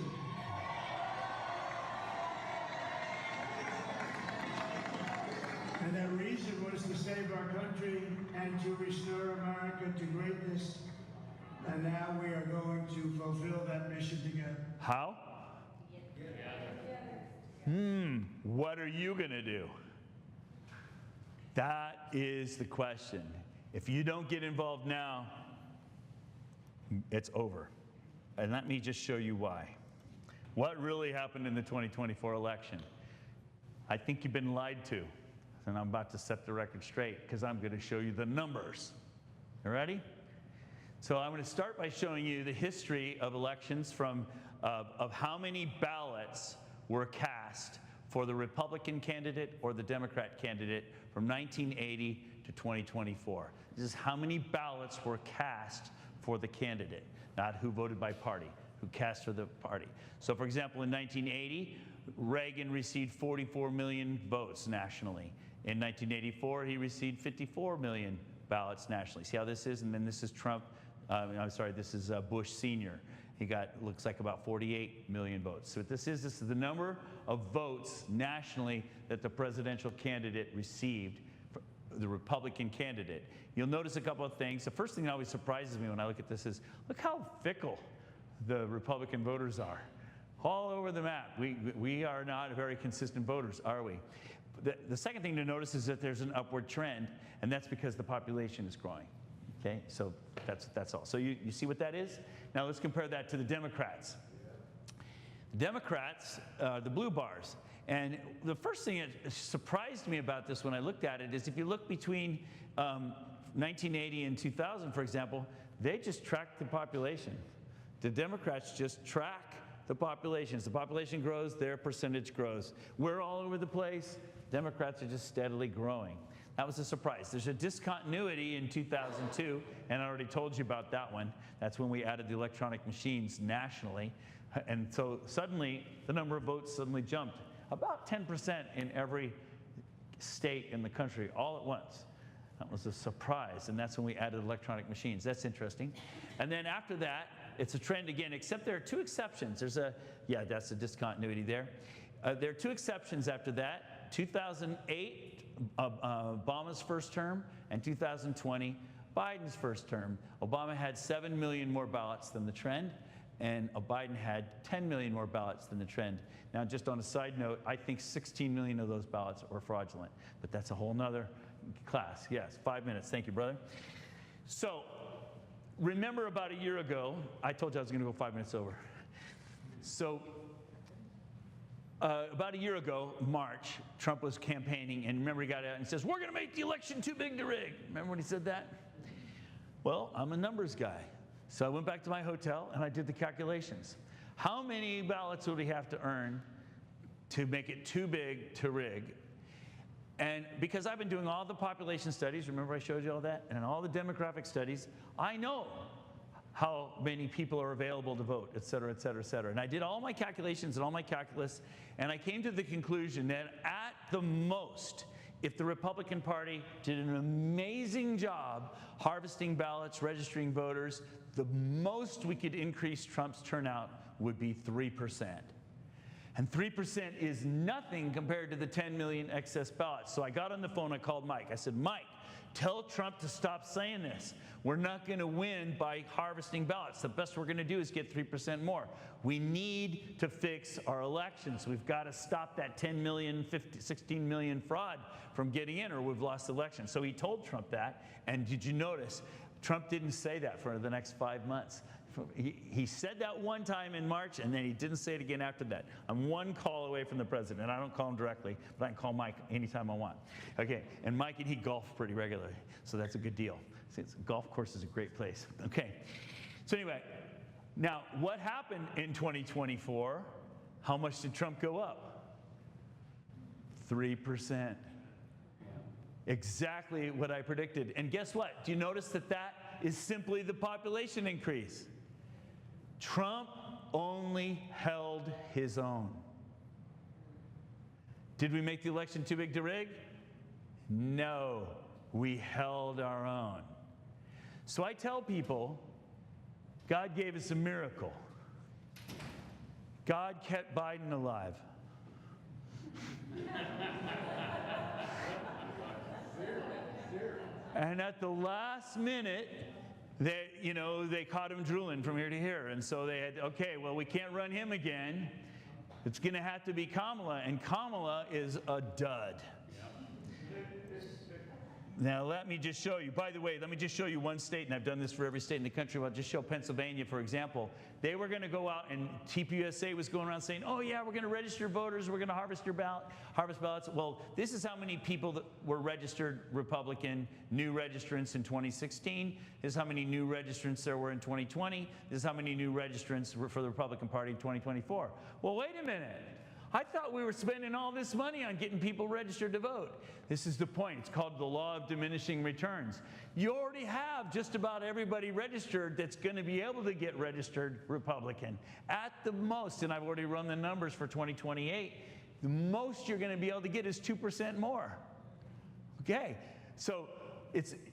And that reason was to save our country and to restore America to greatness. And now we are going to fulfill that mission together. How? What are you going to do? That is the question. If you don't get involved now, it's over. And let me just show you why. What really happened in the 2024 election? I think you've been lied to. And I'm about to set the record straight because I'm going to show you the numbers. You ready? So I'm going to start by showing you the history of elections of how many ballots were cast for the Republican candidate or the Democrat candidate from 1980 to 2024. This is how many ballots were cast for the candidate, not who voted by party, who cast for the party. So for example, in 1980, Reagan received 44 million votes nationally. In 1984, he received 54 million ballots nationally. See how this is? And then this is Trump. I'm sorry, this is Bush Sr. He got, looks like about 48 million votes. So what this is the number of votes nationally that the presidential candidate received, the Republican candidate. You'll notice a couple of things. The first thing that always surprises me when I look at this is, look how fickle the Republican voters are. All over the map. We are not very consistent voters, are we? The second thing to notice is that there's an upward trend, and that's because the population is growing. Okay, so that's all. So you see what that is? Now let's compare that to the Democrats. The Democrats, the blue bars. And the first thing that surprised me about this when I looked at it is if you look between 1980 and 2000, for example, they just tracked the population. The Democrats just track the population. As the population grows, their percentage grows. We're all over the place. Democrats are just steadily growing. That was a surprise. There's a discontinuity in 2002, and I already told you about that one. That's when we added the electronic machines nationally. And so suddenly, the number of votes suddenly jumped. About 10% in every state in the country, all at once. That was a surprise, and that's when we added electronic machines. That's interesting. And then after that, it's a trend again, except there are two exceptions. There's yeah, that's a discontinuity there. There are two exceptions after that. 2008, Obama's first term, and 2020, Biden's first term. Obama had 7 million more ballots than the trend, and Biden had 10 million more ballots than the trend. Now, just on a side note, I think 16 million of those ballots were fraudulent, but that's a whole nother class. Yes, 5 minutes. Thank you, brother. So, remember about a year ago, I told you I was going to go 5 minutes over. So, about a year ago, March, Trump was campaigning, and remember he got out and says, we're going to make the election too big to rig. Remember when he said that? Well, I'm a numbers guy. So I went back to my hotel and I did the calculations. How many ballots would he have to earn to make it too big to rig? And because I've been doing all the population studies, remember I showed you all that? And all the demographic studies, I know how many people are available to vote, et cetera, et cetera, et cetera. And I did all my calculations and all my calculus, and I came to the conclusion that at the most, if the Republican Party did an amazing job harvesting ballots, registering voters, the most we could increase Trump's turnout would be 3%. And 3% is nothing compared to the 10 million excess ballots. So I got on the phone, I called Mike. I said, Mike, tell Trump to stop saying this. We're not going to win by harvesting ballots. The best we're going to do is get 3% more. We need to fix our elections. We've got to stop that 10 million, 16 million fraud from getting in, or we've lost the election. So he told Trump that. And did you notice, Trump didn't say that for the next 5 months. He said that one time in March, and then he didn't say it again after that. I'm one call away from the president. I don't call him directly, but I can call Mike anytime I want. Okay, and Mike and he golf pretty regularly, so that's a good deal. Golf course is a great place. Okay, so anyway, now what happened in 2024? How much did Trump go up? 3%. Exactly what I predicted. And guess what? Do you notice that that is simply the population increase? Trump only held his own. Did we make the election too big to rig? No, we held our own. So I tell people, God gave us a miracle. God kept Biden alive. And at the last minute, they caught him drooling from here to here. And so they had, okay, well, we can't run him again. It's going to have to be Kamala, and Kamala is a dud. Now, let me just show you. By the way, let me just show you one state, and I've done this for every state in the country. I'll just show Pennsylvania, for example. They were going to go out, and TPUSA was going around saying, oh, yeah, we're going to register voters. We're going to harvest ballots. Well, this is how many people that were registered Republican, new registrants in 2016. This is how many new registrants there were in 2020. This is how many new registrants for the Republican Party in 2024. Well, wait a minute. I thought we were spending all this money on getting people registered to vote. This is the point. It's called the law of diminishing returns. You already have just about everybody registered that's going to be able to get registered Republican. At the most, and I've already run the numbers for 2028, the most you're going to be able to get is 2% more. Okay, so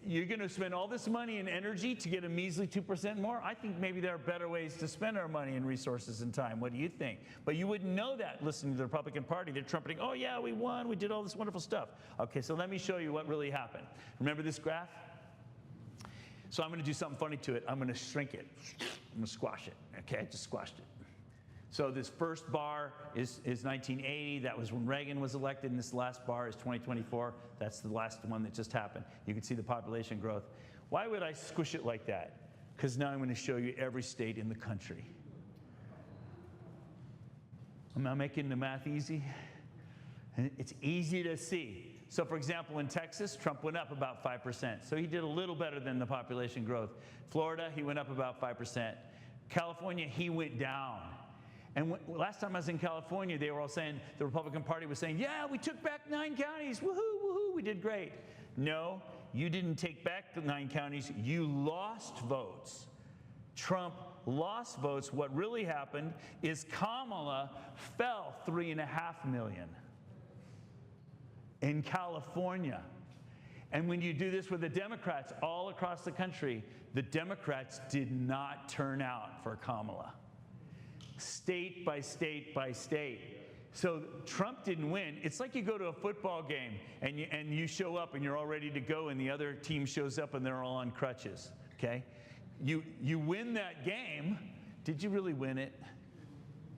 you're going to spend all this money and energy to get a measly 2% more? I think maybe there are better ways to spend our money and resources and time. What do you think? But you wouldn't know that listening to the Republican Party. They're trumpeting, oh yeah, we won, we did all this wonderful stuff. Okay, so let me show you what really happened. Remember this graph? So I'm going to do something funny to it. I'm going to shrink it. I'm going to squash it. Okay, I just squashed it. So this first bar is 1980. That was when Reagan was elected. And this last bar is 2024. That's the last one that just happened. You can see the population growth. Why would I squish it like that? Because now I'm going to show you every state in the country. Am I making the math easy? And it's easy to see. So for example, in Texas, Trump went up about 5%. So he did a little better than the population growth. Florida, he went up about 5%. California, he went down. And last time I was in California, they were all saying, the Republican Party was saying, yeah, we took back 9 counties. Woohoo, woohoo, we did great. No, you didn't take back the 9 counties. You lost votes. Trump lost votes. What really happened is Kamala fell 3.5 million in California. And when you do this with the Democrats all across the country, the Democrats did not turn out for Kamala. State by state by state. So Trump didn't win. It's like you go to a football game and you show up and you're all ready to go and the other team shows up and they're all on crutches, okay? You win that game. Did you really win it?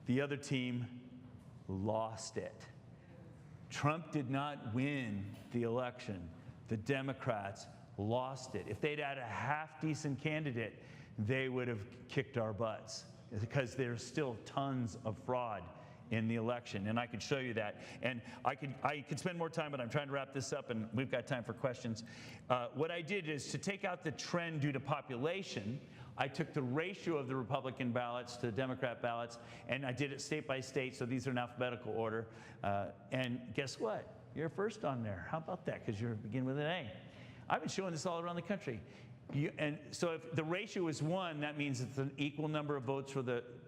The other team lost it. Trump did not win the election. The Democrats lost it. If they'd had a half-decent candidate, they would have kicked our butts, because there's still tons of fraud in the election, and I could show you that. And I could spend more time, but I'm trying to wrap this up, and we've got time for questions. What I did is to take out the trend due to population. I took the ratio of the Republican ballots to the Democrat ballots, and I did it state by state, so these are in alphabetical order. And guess what? You're first on there. How about that? Because you begin with an A. I've been showing this all around the country. And so if the ratio is 1, that means it's an equal number of votes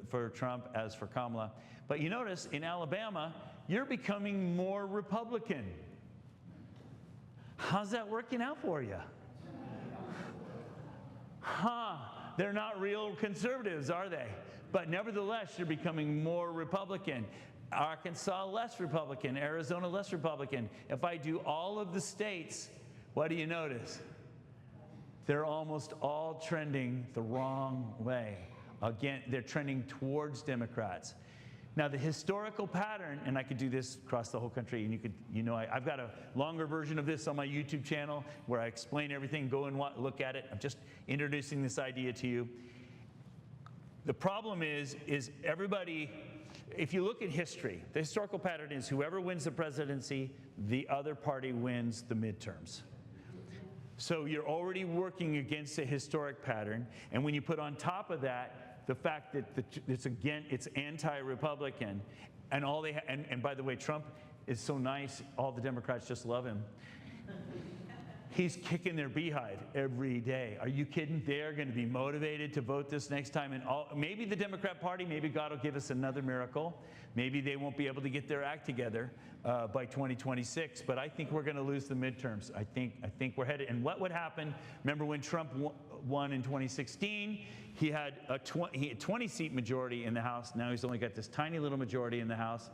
for Trump as for Kamala. But you notice in Alabama, you're becoming more Republican. How's that working out for you? They're not real conservatives, are they? But nevertheless, you're becoming more Republican. Arkansas, less Republican. Arizona, less Republican. If I do all of the states, what do you notice? They're almost all trending the wrong way. Again, they're trending towards Democrats. Now, the historical pattern, and I could do this across the whole country, and I've got a longer version of this on my YouTube channel where I explain everything. Go and look at it. I'm just introducing this idea to you. The problem is everybody, if you look at history, the historical pattern is whoever wins the presidency, the other party wins the midterms. So you're already working against a historic pattern, and when you put on top of that the fact that it's anti-Republican, and and by the way, Trump is so nice, all the Democrats just love him. He's kicking their beehive every day. Are you kidding? They're going to be motivated to vote this next time. And maybe the Democrat Party, maybe God will give us another miracle. Maybe they won't be able to get their act together by 2026. But I think we're going to lose the midterms. I think we're headed. And what would happen? Remember when Trump won in 2016? He had a 20-seat majority in the House. Now he's only got this tiny little majority in the House.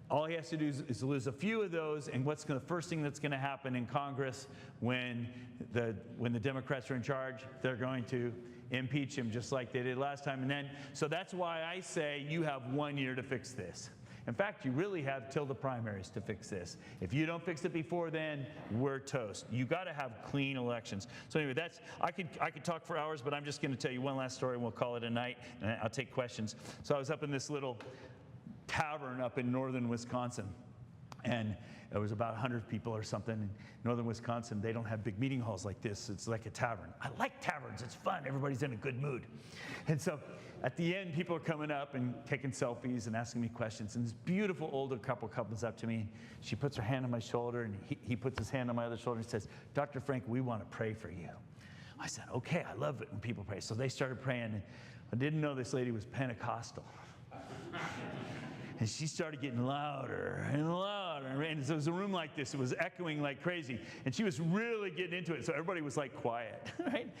All he has to do is lose a few of those, and the first thing that's going to happen in Congress when the Democrats are in charge, they're going to impeach him just like they did last time. So that's why I say you have 1 year to fix this. In fact, you really have till the primaries to fix this. If you don't fix it before then, we're toast. You got to have clean elections. So anyway, I could talk for hours, but I'm just going to tell you one last story, and we'll call it a night, and I'll take questions. So I was up in this little tavern up in northern Wisconsin, And there was about 100 people or something. In northern Wisconsin, they don't have big meeting halls like this. It's like a tavern. I like taverns. It's fun. Everybody's in a good mood. And so at the end, people are coming up and taking selfies and asking me questions. And this beautiful older couple comes up to me. She puts her hand on my shoulder, and he puts his hand on my other shoulder and says, "Dr. Frank, we want to pray for you." I said, "Okay, I love it when people pray." So they started praying. And I didn't know this lady was Pentecostal. And she started getting louder and louder. And so it was a room like this. It was echoing like crazy. And she was really getting into it. So everybody was like quiet, right?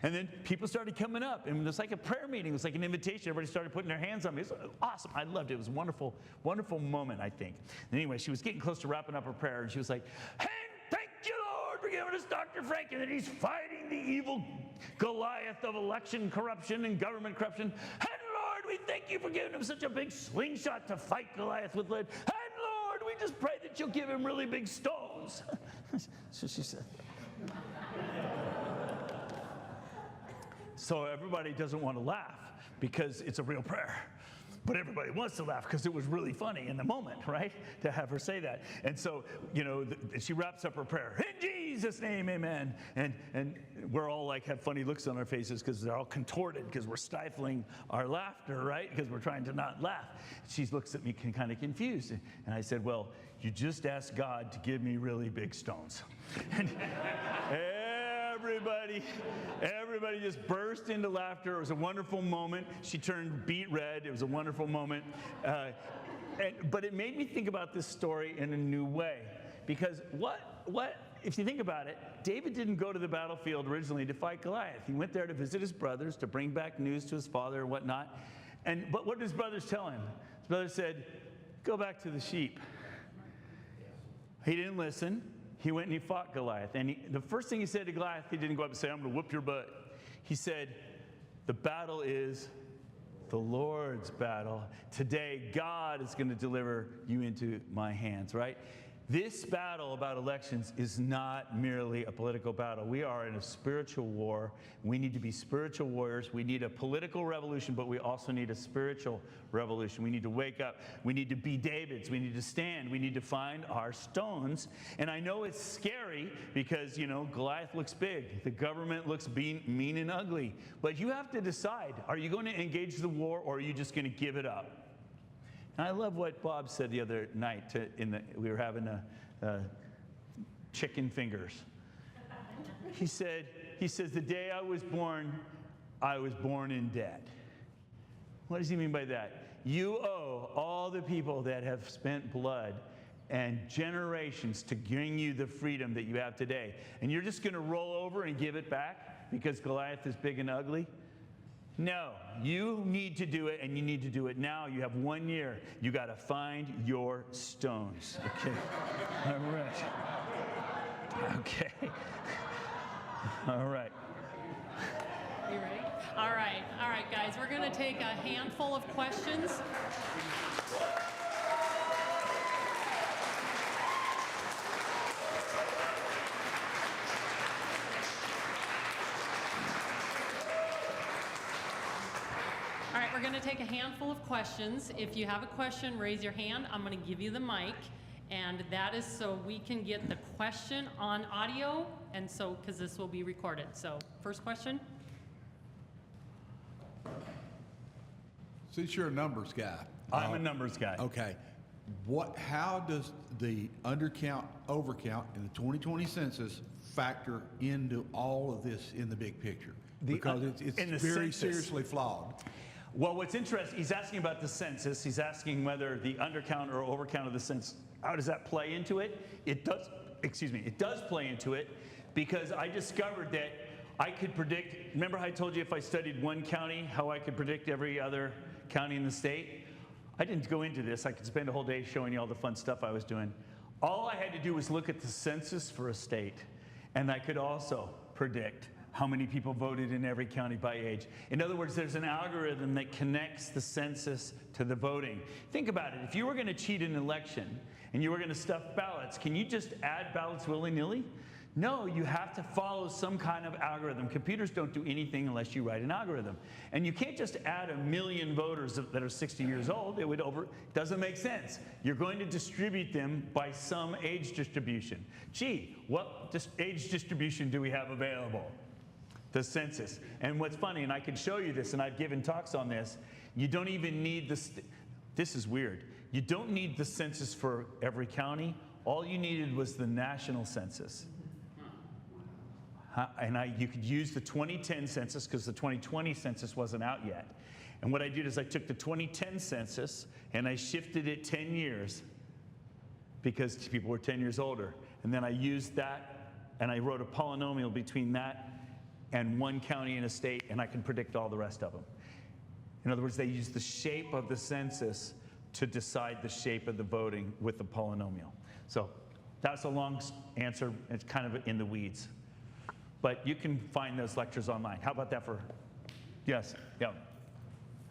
And then people started coming up. And it was like a prayer meeting. It was like an invitation. Everybody started putting their hands on me. It was awesome. I loved it. It was a wonderful, wonderful moment, I think. And anyway, she was getting close to wrapping up her prayer. And she was like, "And thank you, Lord, for giving us Dr. Frank. And that he's fighting the evil Goliath of election corruption and government corruption. And Lord, we thank you for giving him such a big slingshot to fight Goliath with lead. And Lord, we just pray that you'll give him really big stones." So she said. So everybody doesn't want to laugh because it's a real prayer. But everybody wants to laugh because it was really funny in the moment, right? To have her say that. And so, she wraps up her prayer. "In Jesus' name, amen." And we're all like have funny looks on our faces because they're all contorted because we're stifling our laughter, right? Because we're trying to not laugh. She looks at me kind of confused. And I said, "Well, you just asked God to give me really big stones." And everybody just burst into laughter. It was a wonderful moment. She turned beet red. It was a wonderful moment. But it made me think about this story in a new way. Because if you think about it, David didn't go to the battlefield originally to fight Goliath. He went there to visit his brothers, to bring back news to his father and whatnot. But what did his brothers tell him? His brothers said, "Go back to the sheep." He didn't listen. He went and he fought Goliath. And the first thing he said to Goliath, he didn't go up and say, "I'm going to whoop your butt." He said, "The battle is the Lord's battle. Today, God is going to deliver you into my hands," right? This battle about elections is not merely a political battle. We are in a spiritual war. We need to be spiritual warriors. We need a political revolution, but we also need a spiritual revolution. We need to wake up. We need to be Davids. We need to stand. We need to find our stones. And I know it's scary because, Goliath looks big. The government looks mean and ugly. But you have to decide, are you going to engage the war or are you just going to give it up? And I love what Bob said the other night. We were having chicken fingers. He says, "The day I was born in debt." What does he mean by that? You owe all the people that have spent blood and generations to bring you the freedom that you have today. And you're just going to roll over and give it back because Goliath is big and ugly? No, you need to do it, and you need to do it now. You have 1 year. You got to find your stones. Okay. All right. Okay. All right. You ready? All right, guys. We're going to take a handful of questions. All right, we're going to take a handful of questions. If you have a question, raise your hand. I'm going to give you the mic. And that is so we can get the question on audio, and so, because this will be recorded. So, first question. Since you're a numbers guy. I'm a numbers guy. Okay. How does the undercount, overcount in the 2020 census factor into all of this in the big picture? Because it's very seriously flawed. Well, what's interesting, he's asking about the census. He's asking whether the undercount or overcount of the census, how does that play into it? It does play into it because I discovered that I could predict, remember how I told you if I studied one county, how I could predict every other county in the state? I didn't go into this. I could spend a whole day showing you all the fun stuff I was doing. All I had to do was look at the census for a state, and I could also predict how many people voted in every county by age. In other words, there's an algorithm that connects the census to the voting. Think about it. If you were going to cheat an election and you were going to stuff ballots, can you just add ballots willy-nilly? No, you have to follow some kind of algorithm. Computers don't do anything unless you write an algorithm. And you can't just add 1 million voters that are 60 years old. Doesn't make sense. You're going to distribute them by some age distribution. Gee, what age distribution do we have available? The census. And what's funny, and I can show you this, and I've given talks on this, you don't even need this is weird. You don't need the census for every county. All you needed was the national census. And you could use the 2010 census because the 2020 census wasn't out yet. And what I did is I took the 2010 census and I shifted it 10 years because people were 10 years older. And then I used that and I wrote a polynomial between that and one county in a state, and I can predict all the rest of them. In other words, they used the shape of the census to decide the shape of the voting with the polynomial. So that's a long answer. It's kind of in the weeds. But you can find those lectures online. How about that for, yes, yeah.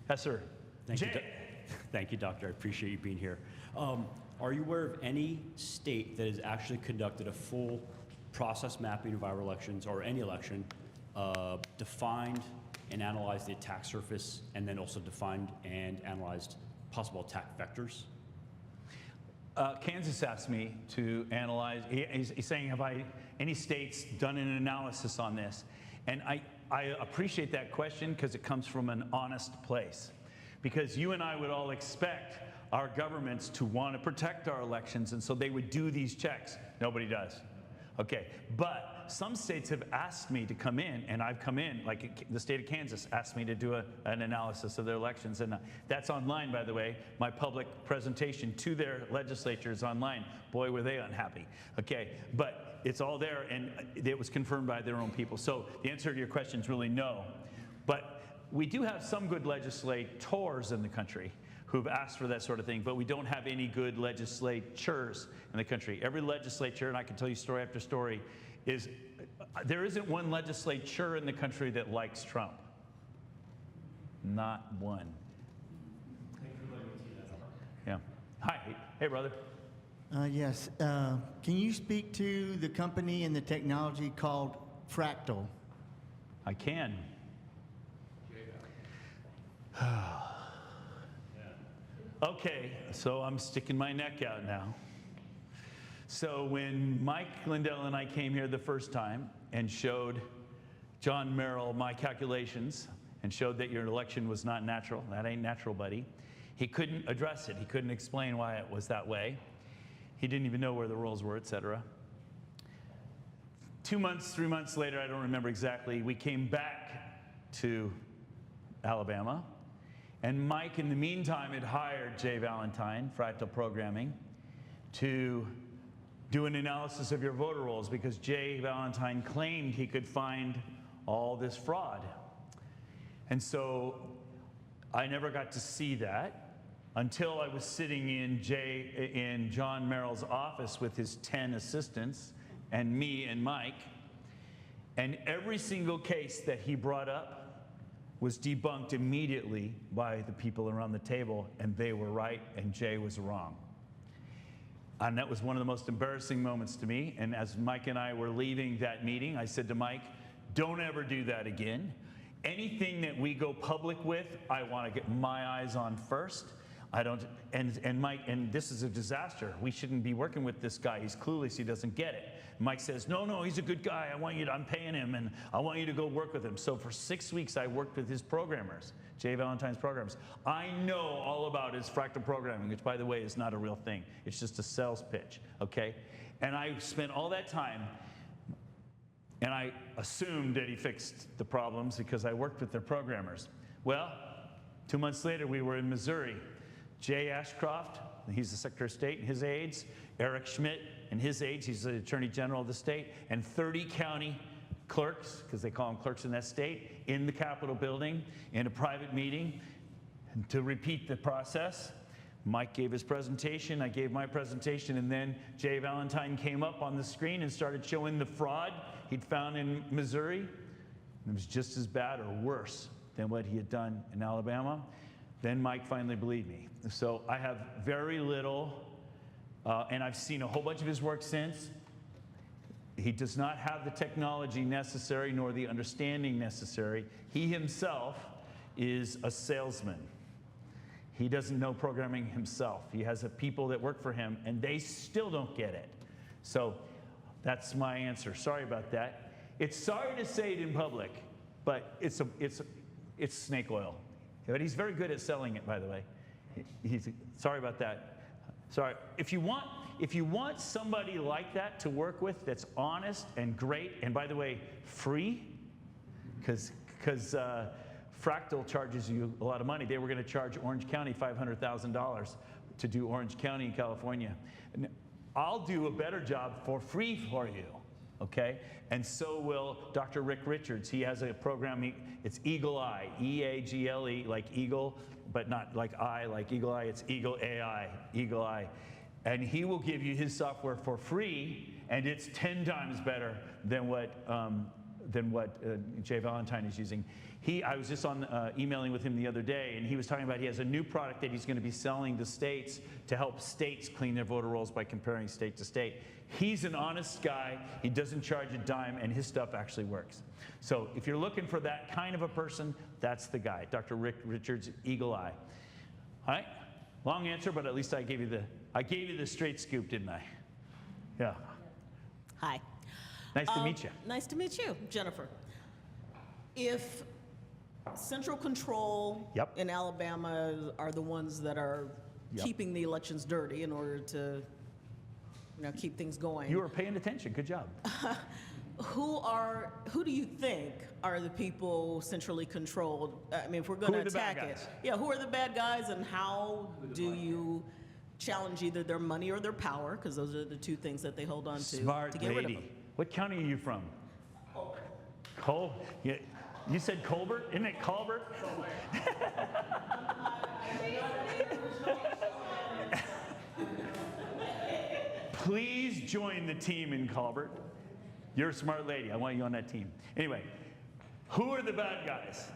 Yes, sir. Thank you, Doctor. I appreciate you being here. Are you aware of any state that has actually conducted a full process mapping of our elections, or any election, defined and analyzed the attack surface, and then also defined and analyzed possible attack vectors? Kansas asked me to analyze. He's saying, have any states done an analysis on this? And I appreciate that question because it comes from an honest place. Because you and I would all expect our governments to want to protect our elections, and so they would do these checks. Nobody does. Okay, but some states have asked me to come in, and I've come in, like the state of Kansas asked me to do an analysis of their elections, and that's online, by the way. My public presentation to their legislature is online. Boy, were they unhappy. Okay, but it's all there, and it was confirmed by their own people. So the answer to your question is really no. But we do have some good legislators in the country who've asked for that sort of thing, but we don't have any good legislatures in the country. Every legislature, and I can tell you story after story, there isn't one legislature in the country that likes Trump. Not one. Yeah. Hi. Hey, brother. Yes. Can you speak to the company and the technology called Fractal? I can. Okay, so I'm sticking my neck out now. So when Mike Lindell and I came here the first time and showed John Merrill my calculations and showed that your election was not natural, that ain't natural, buddy, he couldn't address it. He couldn't explain why it was that way. He didn't even know where the rules were, et cetera. 2 months, 3 months later, I don't remember exactly, we came back to Alabama. And Mike, in the meantime, had hired Jay Valentine, Fractal Programming, to do an analysis of your voter rolls because Jay Valentine claimed he could find all this fraud. And so I never got to see that until I was sitting in John Merrill's office with his 10 assistants and me and Mike. And every single case that he brought up was debunked immediately by the people around the table, and they were right and Jay was wrong. And that was one of the most embarrassing moments to me. And as Mike and I were leaving that meeting, I said to Mike, don't ever do that again. Anything that we go public with, I want to get my eyes on first. I don't, and Mike, and this is a disaster. We shouldn't be working with this guy. He's clueless, he doesn't get it. Mike says, no, he's a good guy. I'm paying him, and I want you to go work with him. So for 6 weeks, I worked with his programmers, Jay Valentine's programmers. I know all about his fractal programming, which, by the way, is not a real thing. It's just a sales pitch, okay? And I spent all that time, and I assumed that he fixed the problems because I worked with their programmers. Well, 2 months later, we were in Missouri. Jay Ashcroft, he's the Secretary of State, and his aides, Eric Schmidt and his aides, he's the Attorney General of the state, and 30 county clerks, because they call them clerks in that state, in the Capitol building, in a private meeting, to repeat the process. Mike gave his presentation, I gave my presentation, and then Jay Valentine came up on the screen and started showing the fraud he'd found in Missouri. It was just as bad or worse than what he had done in Alabama. Then Mike finally believed me. So I have very little, and I've seen a whole bunch of his work since. He does not have the technology necessary nor the understanding necessary. He himself is a salesman. He doesn't know programming himself. He has people that work for him, and they still don't get it. So that's my answer. Sorry about that. It's sorry to say it in public, but it's snake oil. But he's very good at selling it, by the way. Sorry about that. Sorry. If you want somebody like that to work with that's honest and great, and by the way, free, because Fractal charges you a lot of money. They were going to charge Orange County $500,000 to do Orange County in California. And I'll do a better job for free for you, okay? And so will Dr. Rick Richards. He has a program, it's Eagle Eye, E-A-G-L-E, like eagle, but not like eye, like Eagle Eye, it's Eagle AI, Eagle Eye. And he will give you his software for free, and it's 10 times better than what Jay Valentine is using. I was just on emailing with him the other day, and he was talking about he has a new product that he's going to be selling to states to help states clean their voter rolls by comparing state to state. He's an honest guy. He doesn't charge a dime, and his stuff actually works. So if you're looking for that kind of a person, that's the guy, Dr. Rick Richards, Eagle Eye. All right, long answer, but at least I gave you the straight scoop, didn't I? Yeah. Hi. Nice to meet you. Nice to meet you, Jennifer. If Central Control Yep. in Alabama are the ones that are Yep. keeping the elections dirty in order to, keep things going, You were paying attention. Good job. who do you think are the people centrally controlled? I mean, if we're going Who to are the bad attack it, guys? yeah, who are the bad guys, and how do you challenge either their money or their power? Because those are the two things that they hold on to Smart get rid of lady. them. What county are you from? Colbert. Yeah, you said Colbert? Isn't it Colbert? Please join the team in Colbert. You're a smart lady. I want you on that team. Anyway, who are the bad guys?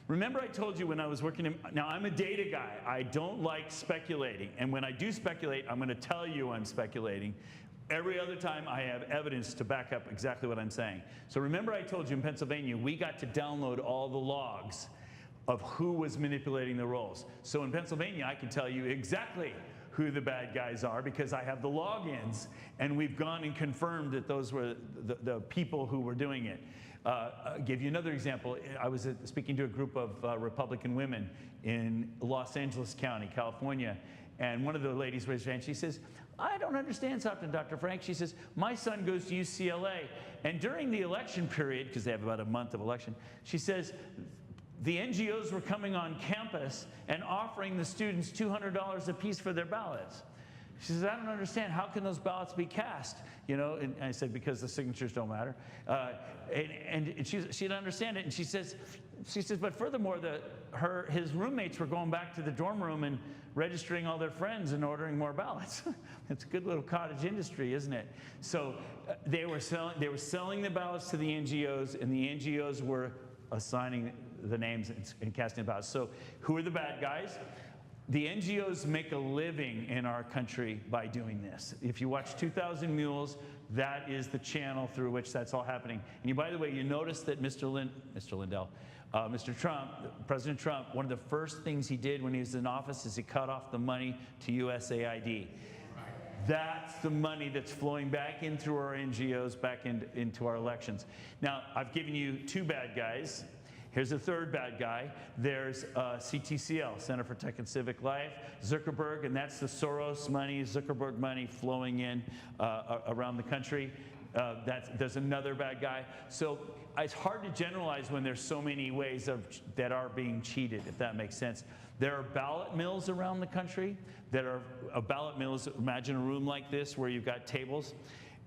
Remember I told you when I was working now I'm a data guy. I don't like speculating. And when I do speculate, I'm going to tell you I'm speculating. Every other time I have evidence to back up exactly what I'm saying. So remember I told you in Pennsylvania, we got to download all the logs of who was manipulating the rolls. So in Pennsylvania, I can tell you exactly who the bad guys are because I have the logins, and we've gone and confirmed that those were the people who were doing it. I'll give you another example. I was speaking to a group of Republican women in Los Angeles County, California, and one of the ladies raised her hand. She says, I don't understand something, Dr. Frank. She says, my son goes to UCLA, and during the election period, because they have about a month of election, she says, the NGOs were coming on campus and offering the students $200 a piece for their ballots. She says, I don't understand. How can those ballots be cast? And I said, because the signatures don't matter. And she didn't understand it. And she says, but furthermore, his roommates were going back to the dorm room and registering all their friends and ordering more ballots. It's a good little cottage industry, isn't it? So they were selling the ballots to the NGOs, and the NGOs were assigning the names and casting the ballots. So who are the bad guys? The NGOs make a living in our country by doing this. If you watch 2,000 Mules, that is the channel through which that's all happening. And by the way, you notice that Mr. Trump, President Trump, one of the first things he did when he was in office is he cut off the money to USAID. That's the money that's flowing back in through our NGOs, back into our elections. Now, I've given you two bad guys. Here's a third bad guy. There's CTCL, Center for Tech and Civic Life, Zuckerberg, and that's the Soros money, Zuckerberg money flowing in around the country. There's another bad guy. So it's hard to generalize when there's so many ways that are being cheated, if that makes sense. There are ballot mills around the country that are ballot mills. Imagine a room like this where you've got tables,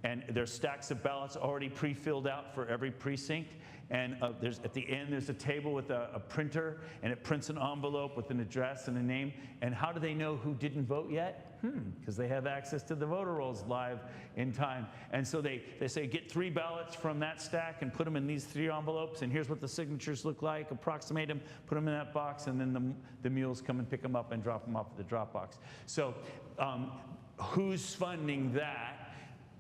and there's stacks of ballots already pre-filled out for every precinct. And at the end, there's a table with a printer, and it prints an envelope with an address and a name. And how do they know who didn't vote yet? Because they have access to the voter rolls live in time. And so they say, get 3 ballots from that stack and put them in these 3 envelopes, and here's what the signatures look like, approximate them, put them in that box, and then the mules come and pick them up and drop them off at the drop box. So who's funding that?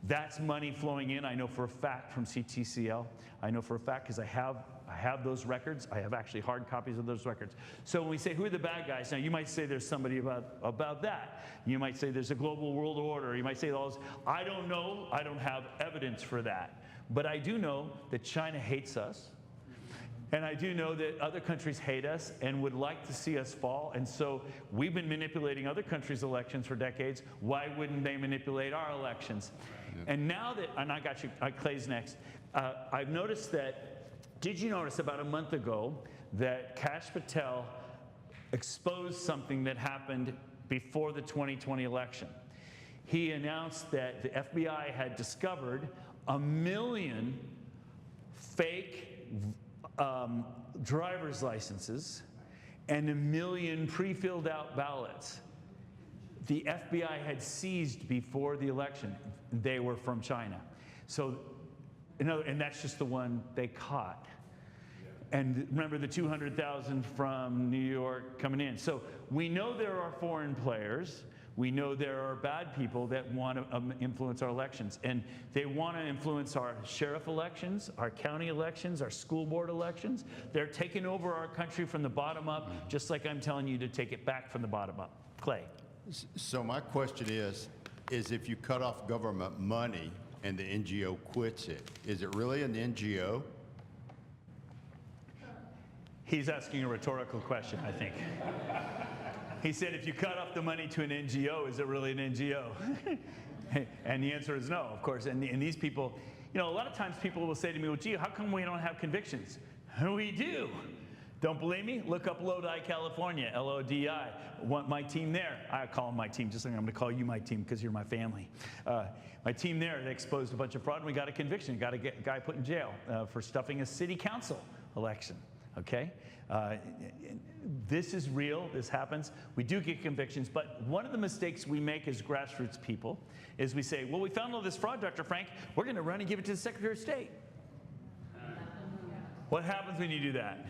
That's money flowing in. I know for a fact from CTCL. I know for a fact because I have those records. I have actually hard copies of those records. So when we say who are the bad guys, now you might say there's somebody about that. You might say there's a global world order. You might say all this. I don't know. I don't have evidence for that. But I do know that China hates us. And I do know that other countries hate us and would like to see us fall. And so we've been manipulating other countries' elections for decades. Why wouldn't they manipulate our elections? Yeah. And now that, and I got you, Clay's next. I've noticed that, did you notice about a month ago that Kash Patel exposed something that happened before the 2020 election? He announced that the FBI had discovered 1 million fake driver's licenses and 1 million pre-filled out ballots. The FBI had seized before the election. They were from China. So, and that's just the one they caught. And remember the 200,000 from New York coming in. So we know there are foreign players. We know there are bad people that want to influence our elections. And they want to influence our sheriff elections, our county elections, our school board elections. They're taking over our country from the bottom up, just like I'm telling you to take it back from the bottom up. Clay. So my question is if you cut off government money and the NGO quits it, is it really an NGO? He's asking a rhetorical question, I think. He said, if you cut off the money to an NGO, is it really an NGO? And the answer is no, of course. And these people, a lot of times people will say to me, well, gee, how come we don't have convictions? We do. Don't believe me? Look up Lodi, California, L-O-D-I. Want my team there. I call them my team, just like I'm going to call you my team because you're my family. My team there, they exposed a bunch of fraud, and we got a conviction. Got a guy put in jail for stuffing a city council election. Okay? This is real. This happens. We do get convictions, but one of the mistakes we make as grassroots people is we say, well, we found all this fraud, Dr. Frank. We're going to run and give it to the Secretary of State. What happens when you do that?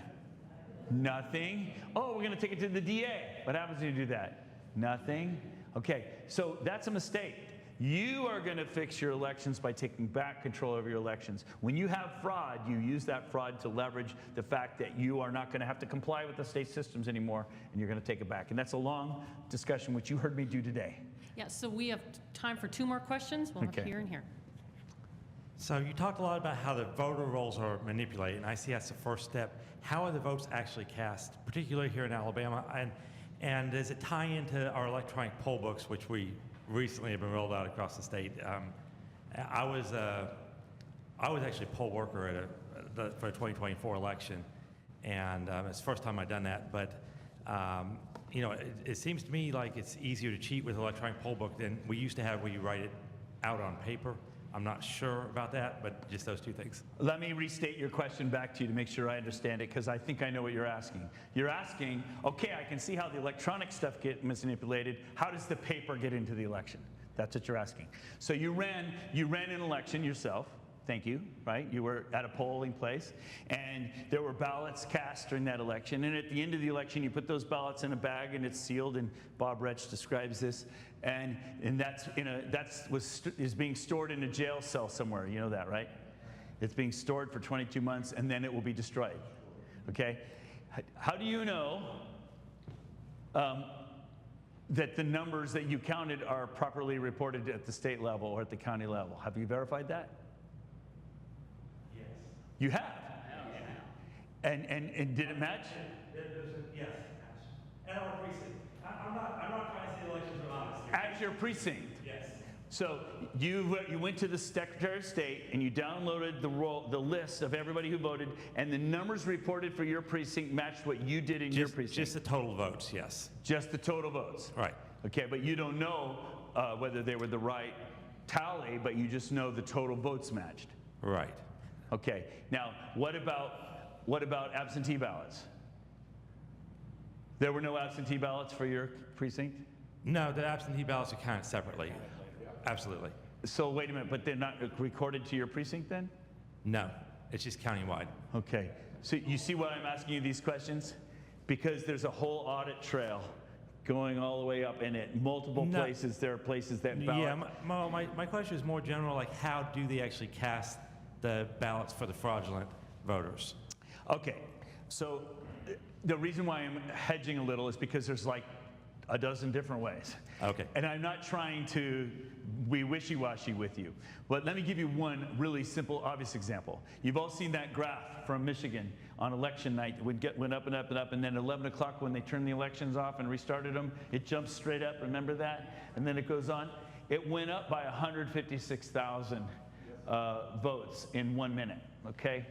Nothing. Oh, we're going to take it to the DA. What happens when you do that? Nothing. Okay, so that's a mistake. You are going to fix your elections by taking back control over your elections. When you have fraud, you use that fraud to leverage the fact that you are not going to have to comply with the state systems anymore, and you're going to take it back. And that's a long discussion, which you heard me do today. Yeah, so we have time for 2 more questions. We'll have here and here. So you talked a lot about how the voter rolls are manipulated, and I see that's the first step. How are the votes actually cast, particularly here in Alabama? And does it tie into our electronic poll books, which we recently have been rolled out across the state? I was actually a poll worker for the 2024 election, and it's the first time I've done that. But it seems to me like it's easier to cheat with electronic poll book than we used to have, where you write it out on paper. I'm not sure about that, but just those 2 things. Let me restate your question back to you to make sure I understand it, because I think I know what you're asking. You're asking, okay, I can see how the electronic stuff gets manipulated. How does the paper get into the election? That's what you're asking. So you ran an election yourself. Thank you, right? You were at a polling place, and there were ballots cast during that election. And at the end of the election, you put those ballots in a bag, and it's sealed. And Bob Retch describes this, and is being stored in a jail cell somewhere. You know that, right? It's being stored for 22 months, and then it will be destroyed. Okay? How do you know that the numbers that you counted are properly reported at the state level or at the county level? Have you verified that? You have? And did it match? Yes. At our precinct. I'm not trying to say elections are honest. At your precinct? Yes. So you went to the Secretary of State and you downloaded the list of everybody who voted, and the numbers reported for your precinct matched what you did in your precinct? Just the total votes, yes. Just the total votes? Right. Okay, but you don't know whether they were the right tally, but you just know the total votes matched? Right. Okay, now what about absentee ballots? There were no absentee ballots for your precinct? No, the absentee ballots are counted separately. Absolutely. So wait a minute, but they're not recorded to your precinct then? No, it's just countywide. Okay, so you see why I'm asking you these questions? Because there's a whole audit trail going all the way up, and at multiple No. places, there are places that ballot. Yeah, my question is more general, like how do they actually cast the ballots for the fraudulent voters? Okay, so the reason why I'm hedging a little is because there's like a dozen different ways. Okay. And I'm not trying to be wishy-washy with you, but let me give you one really simple, obvious example. You've all seen that graph from Michigan on election night. It went up and up and up, and then 11 o'clock when they turned the elections off and restarted them, it jumps straight up, remember that? And then it goes on. It went up by 156,000 votes in 1 minute, okay?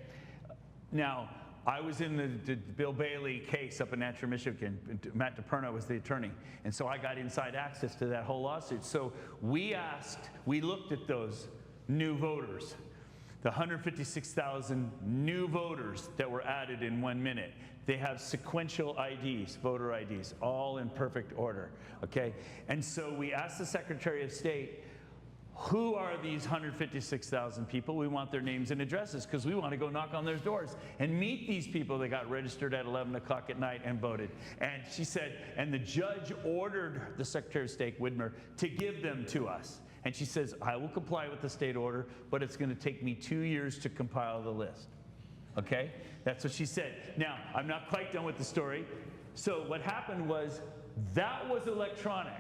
Now, I was in the Bill Bailey case up in Natcher, Michigan. Matt DePerno was the attorney. And so I got inside access to that whole lawsuit. So we looked at those new voters, the 156,000 new voters that were added in 1 minute. They have sequential IDs, voter IDs, all in perfect order, okay? And so we asked the Secretary of State, who are these 156,000 people? We want their names and addresses because we want to go knock on their doors and meet these people that got registered at 11 o'clock at night and voted. And she said, and the judge ordered the Secretary of State, Widmer, to give them to us. And she says, I will comply with the state order, but it's going to take me 2 years to compile the list. Okay? That's what she said. Now, I'm not quite done with the story. So what happened was that was electronic.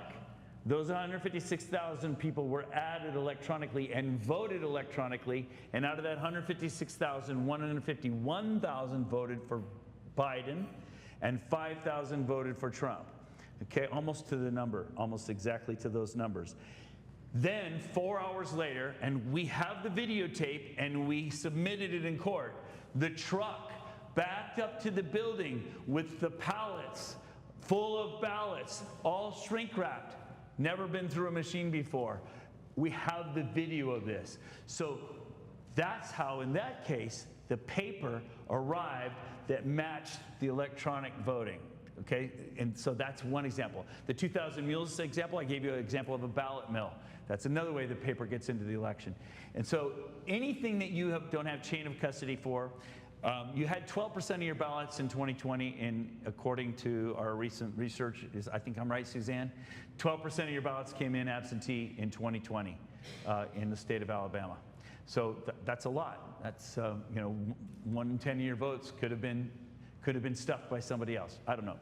Those 156,000 people were added electronically and voted electronically, and out of that 156,000, 151,000 voted for Biden, and 5,000 voted for Trump. Okay, almost to the number, almost exactly to those numbers. Then 4 hours later, and we have the videotape, and we submitted it in court, the truck backed up to the building with the pallets full of ballots, all shrink wrapped. Never been through a machine before. We have the video of this. So that's how, in that case, the paper arrived that matched the electronic voting. Okay, and so that's one example. The 2,000 mules example, I gave you an example of a ballot mill. That's another way the paper gets into the election. And so anything that you don't have chain of custody for, you had 12% of your ballots in 2020, according to our recent research, I think I'm right, Suzanne? 12% of your ballots came in absentee in 2020 in the state of Alabama. So that's a lot. That's 1 in 10 of your votes could have been stuffed by somebody else. I don't know.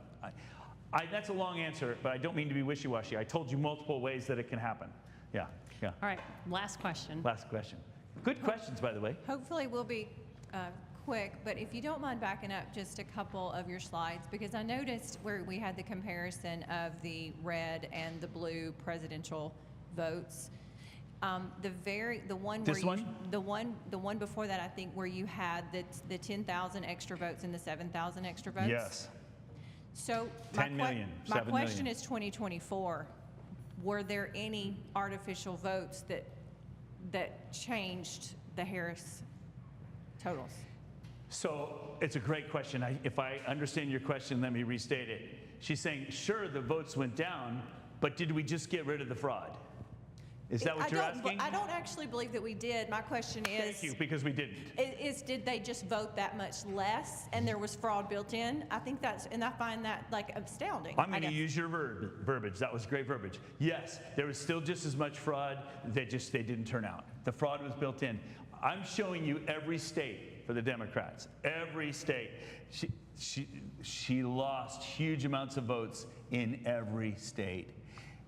That's a long answer, but I don't mean to be wishy-washy. I told you multiple ways that it can happen. Yeah. All right, last question. Last question. Good questions, by the way. Hopefully we'll be quick, but if you don't mind backing up just a couple of your slides, because I noticed where we had the comparison of the red and the blue presidential votes. The one before that, I think, where you had the 10,000 extra votes and the 7,000 extra votes. Yes. So 10 million, my 7 question million. is 2024. Were there any artificial votes that changed the Harris totals? So it's a great question. If I understand your question, let me restate it. She's saying, sure, the votes went down, but did we just get rid of the fraud? Is that what you're asking? I don't actually believe that we did. My question is... Thank you, because we didn't. Did they just vote that much less and there was fraud built in? I think and I find that like astounding. I'm going to use your verbiage. That was great verbiage. Yes, there was still just as much fraud. They didn't turn out. The fraud was built in. I'm showing you every state for the Democrats. Every state. She lost huge amounts of votes in every state.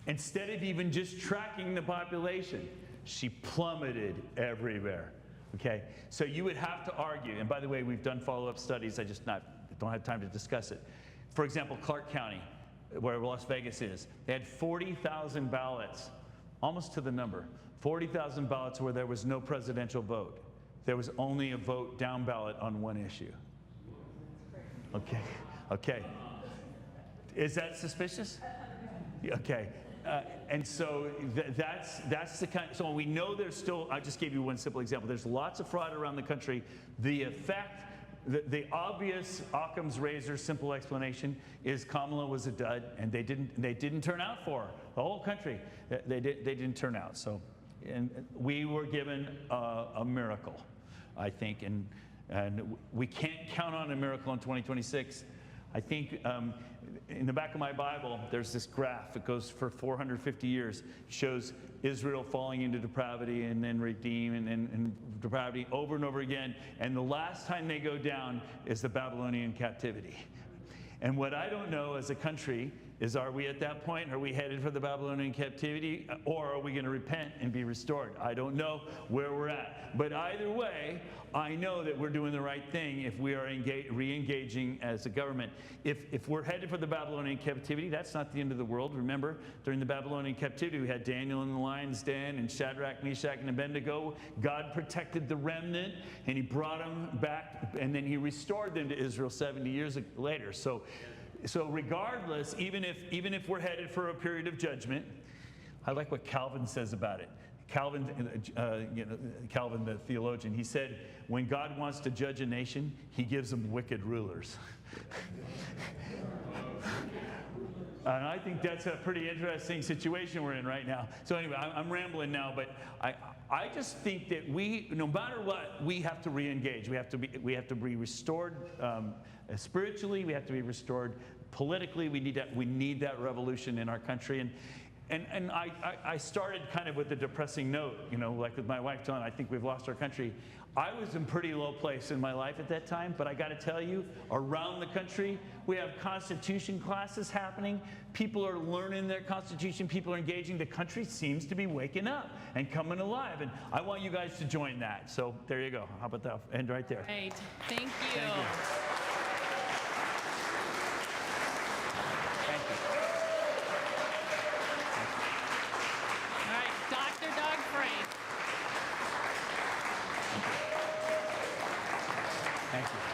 Instead of even just tracking the population, she plummeted everywhere. Okay, so you would have to argue, and by the way, we've done follow-up studies, I just don't have time to discuss it. For example, Clark County, where Las Vegas is, they had 40,000 ballots, almost to the number, 40,000 ballots where there was no presidential vote. There was only a vote down ballot on one issue. Okay. Is that suspicious? Okay. And so that's the kind. So we know there's still. I just gave you one simple example. There's lots of fraud around the country. The effect, the obvious Occam's razor simple explanation is Kamala was a dud, and they didn't turn out for her. The whole country. They didn't turn out. So, and we were given a miracle, I think, and we can't count on a miracle in 2026. I think in the back of my Bible, there's this graph. It goes for 450 years, shows Israel falling into depravity and then redeem and depravity over and over again. And the last time they go down is the Babylonian captivity. And what I don't know as a country is, are we at that point? Are we headed for the Babylonian captivity? Or are we going to repent and be restored? I don't know where we're at. But either way, I know that we're doing the right thing if we are re-engaging as a government. If we're headed for the Babylonian captivity, that's not the end of the world. Remember, during the Babylonian captivity, we had Daniel in the lion's den and Shadrach, Meshach, and Abednego. God protected the remnant, and he brought them back, and then he restored them to Israel 70 years later. So regardless, even if we're headed for a period of judgment, I like what Calvin says about it. Calvin, Calvin the theologian, he said, when God wants to judge a nation, he gives them wicked rulers. And I think that's a pretty interesting situation we're in right now. So anyway, I'm rambling now, but I just think that no matter what, we have to re-engage. We have to be restored spiritually. We have to be restored politically. We need that revolution in our country. And I started kind of with a depressing note, like with my wife telling, I think we've lost our country. I was in pretty low place in my life at that time, but I got to tell you, around the country, we have Constitution classes happening. People are learning their Constitution. People are engaging. The country seems to be waking up and coming alive, and I want you guys to join that. So there you go. How about that? End right there. Great. Thank you. Thank you. Thank you. All right, Dr. Doug Frank. Thank you.